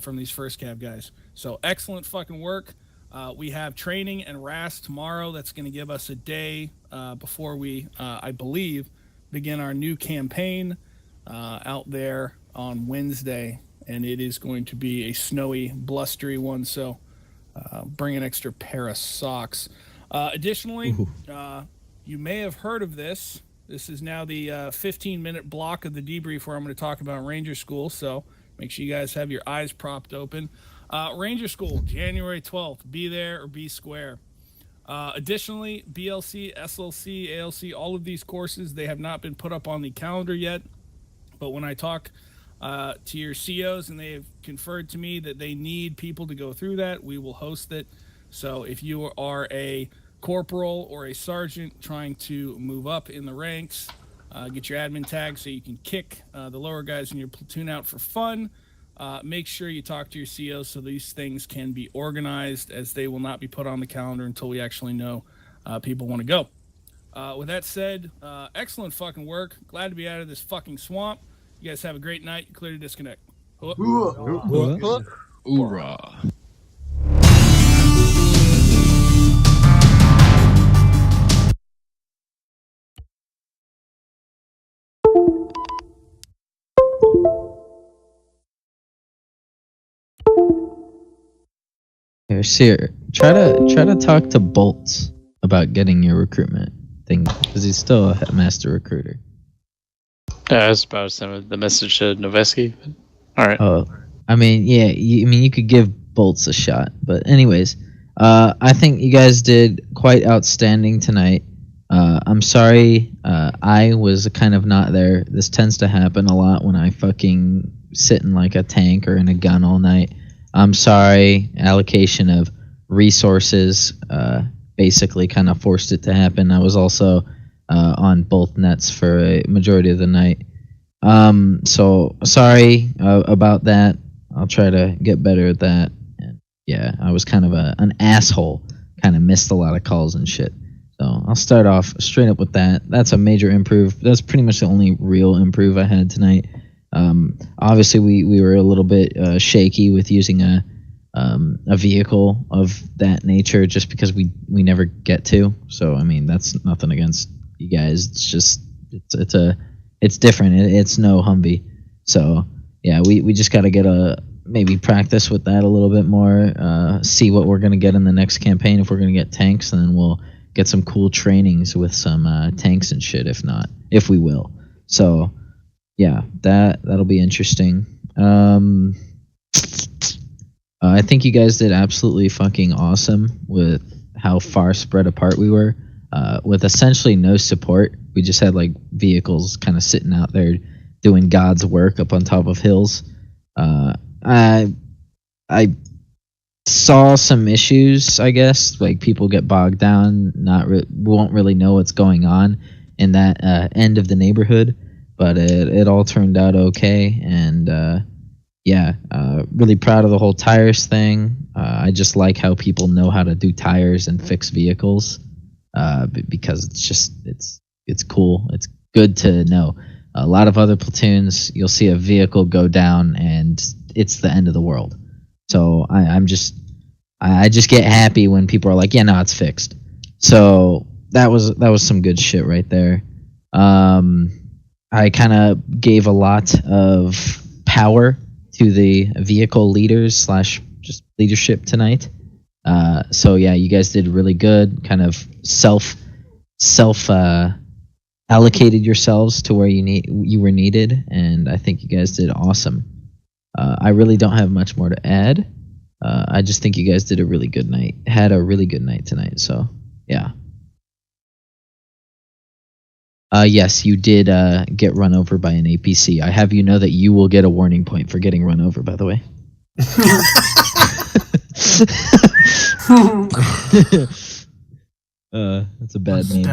from these first cab guys. So excellent fucking work. We have training and RAS tomorrow. That's going to give us a day before we, I believe, begin our new campaign out there on Wednesday. And it is going to be a snowy, blustery one. So bring an extra pair of socks. Additionally, you may have heard of this. This is now the 15-minute block of the debrief where I'm going to talk about Ranger School. So make sure you guys have your eyes propped open. Ranger School, January 12th. Be there or be square. Additionally, BLC, SLC, ALC, all of these courses, they have not been put up on the calendar yet. But when I talk to your COs and they have conferred to me that they need people to go through that, we will host it. So if you are a corporal or a sergeant trying to move up in the ranks, get your admin tag so you can kick the lower guys in your platoon out for fun. Make sure you talk to your COs so these things can be organized, as they will not be put on the calendar until we actually know people want to go. With that said, excellent fucking work. Glad to be out of this fucking swamp. You guys have a great night. Clear to disconnect. Hoorah. Here, Seer, try to talk to Bolts about getting your recruitment thing, because he's still a master recruiter. I was about to send the message to Noveski. All right. Oh, I mean, yeah, you could give Bolts a shot, but anyways, I think you guys did quite outstanding tonight. I'm sorry, I was kind of not there. This tends to happen a lot when I fucking sit in like a tank or in a gun all night. I'm sorry, allocation of resources basically kind of forced it to happen. I was also on both nets for a majority of the night. So sorry about that. I'll try to get better at that. And yeah, I was kind of an asshole. Kind of missed a lot of calls and shit. So I'll start off straight up with that. That's a major improve. That's pretty much the only real improve I had tonight. Obviously, we were a little bit shaky with using a vehicle of that nature, just because we never get to. So I mean, that's nothing against you guys. It's just it's different. It's no Humvee. So yeah, we just got to get maybe practice with that a little bit more. See what we're gonna get in the next campaign. If we're gonna get tanks, and then we'll get some cool trainings with some tanks and shit. If we will. So. Yeah, that'll be interesting. I think you guys did absolutely fucking awesome with how far spread apart we were. With essentially no support, we just had like vehicles kind of sitting out there doing God's work up on top of hills. I saw some issues, I guess, like people get bogged down, won't really know what's going on in that end of the neighborhood. But it all turned out okay, and really proud of the whole tires thing. I just like how people know how to do tires and fix vehicles, because it's cool. It's good to know. A lot of other platoons, you'll see a vehicle go down and it's the end of the world. So I just get happy when people are like, yeah, no, it's fixed. So that was some good shit right there. I kind of gave a lot of power to the vehicle leaders / just leadership tonight. So yeah, you guys did really good. Kind of self allocated yourselves to where you were needed, and I think you guys did awesome. I really don't have much more to add. I just think you guys did a really good night. Had a really good night tonight. So yeah. Yes, you did get run over by an APC. I have you know that you will get a warning point for getting run over, by the way. That's a bad name.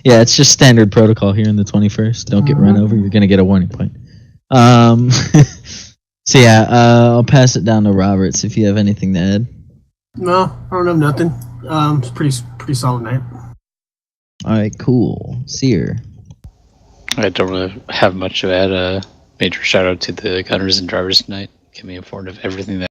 Yeah, it's just standard protocol here in the 21st. Don't get run over, you're going to get a warning point. So yeah, I'll pass it down to Roberts if you have anything to add. No, I don't have nothing. It's pretty solid night. All right, cool. Seer. I don't really have much to add. Major shout out to the gunners and drivers tonight. Kept me informed of everything that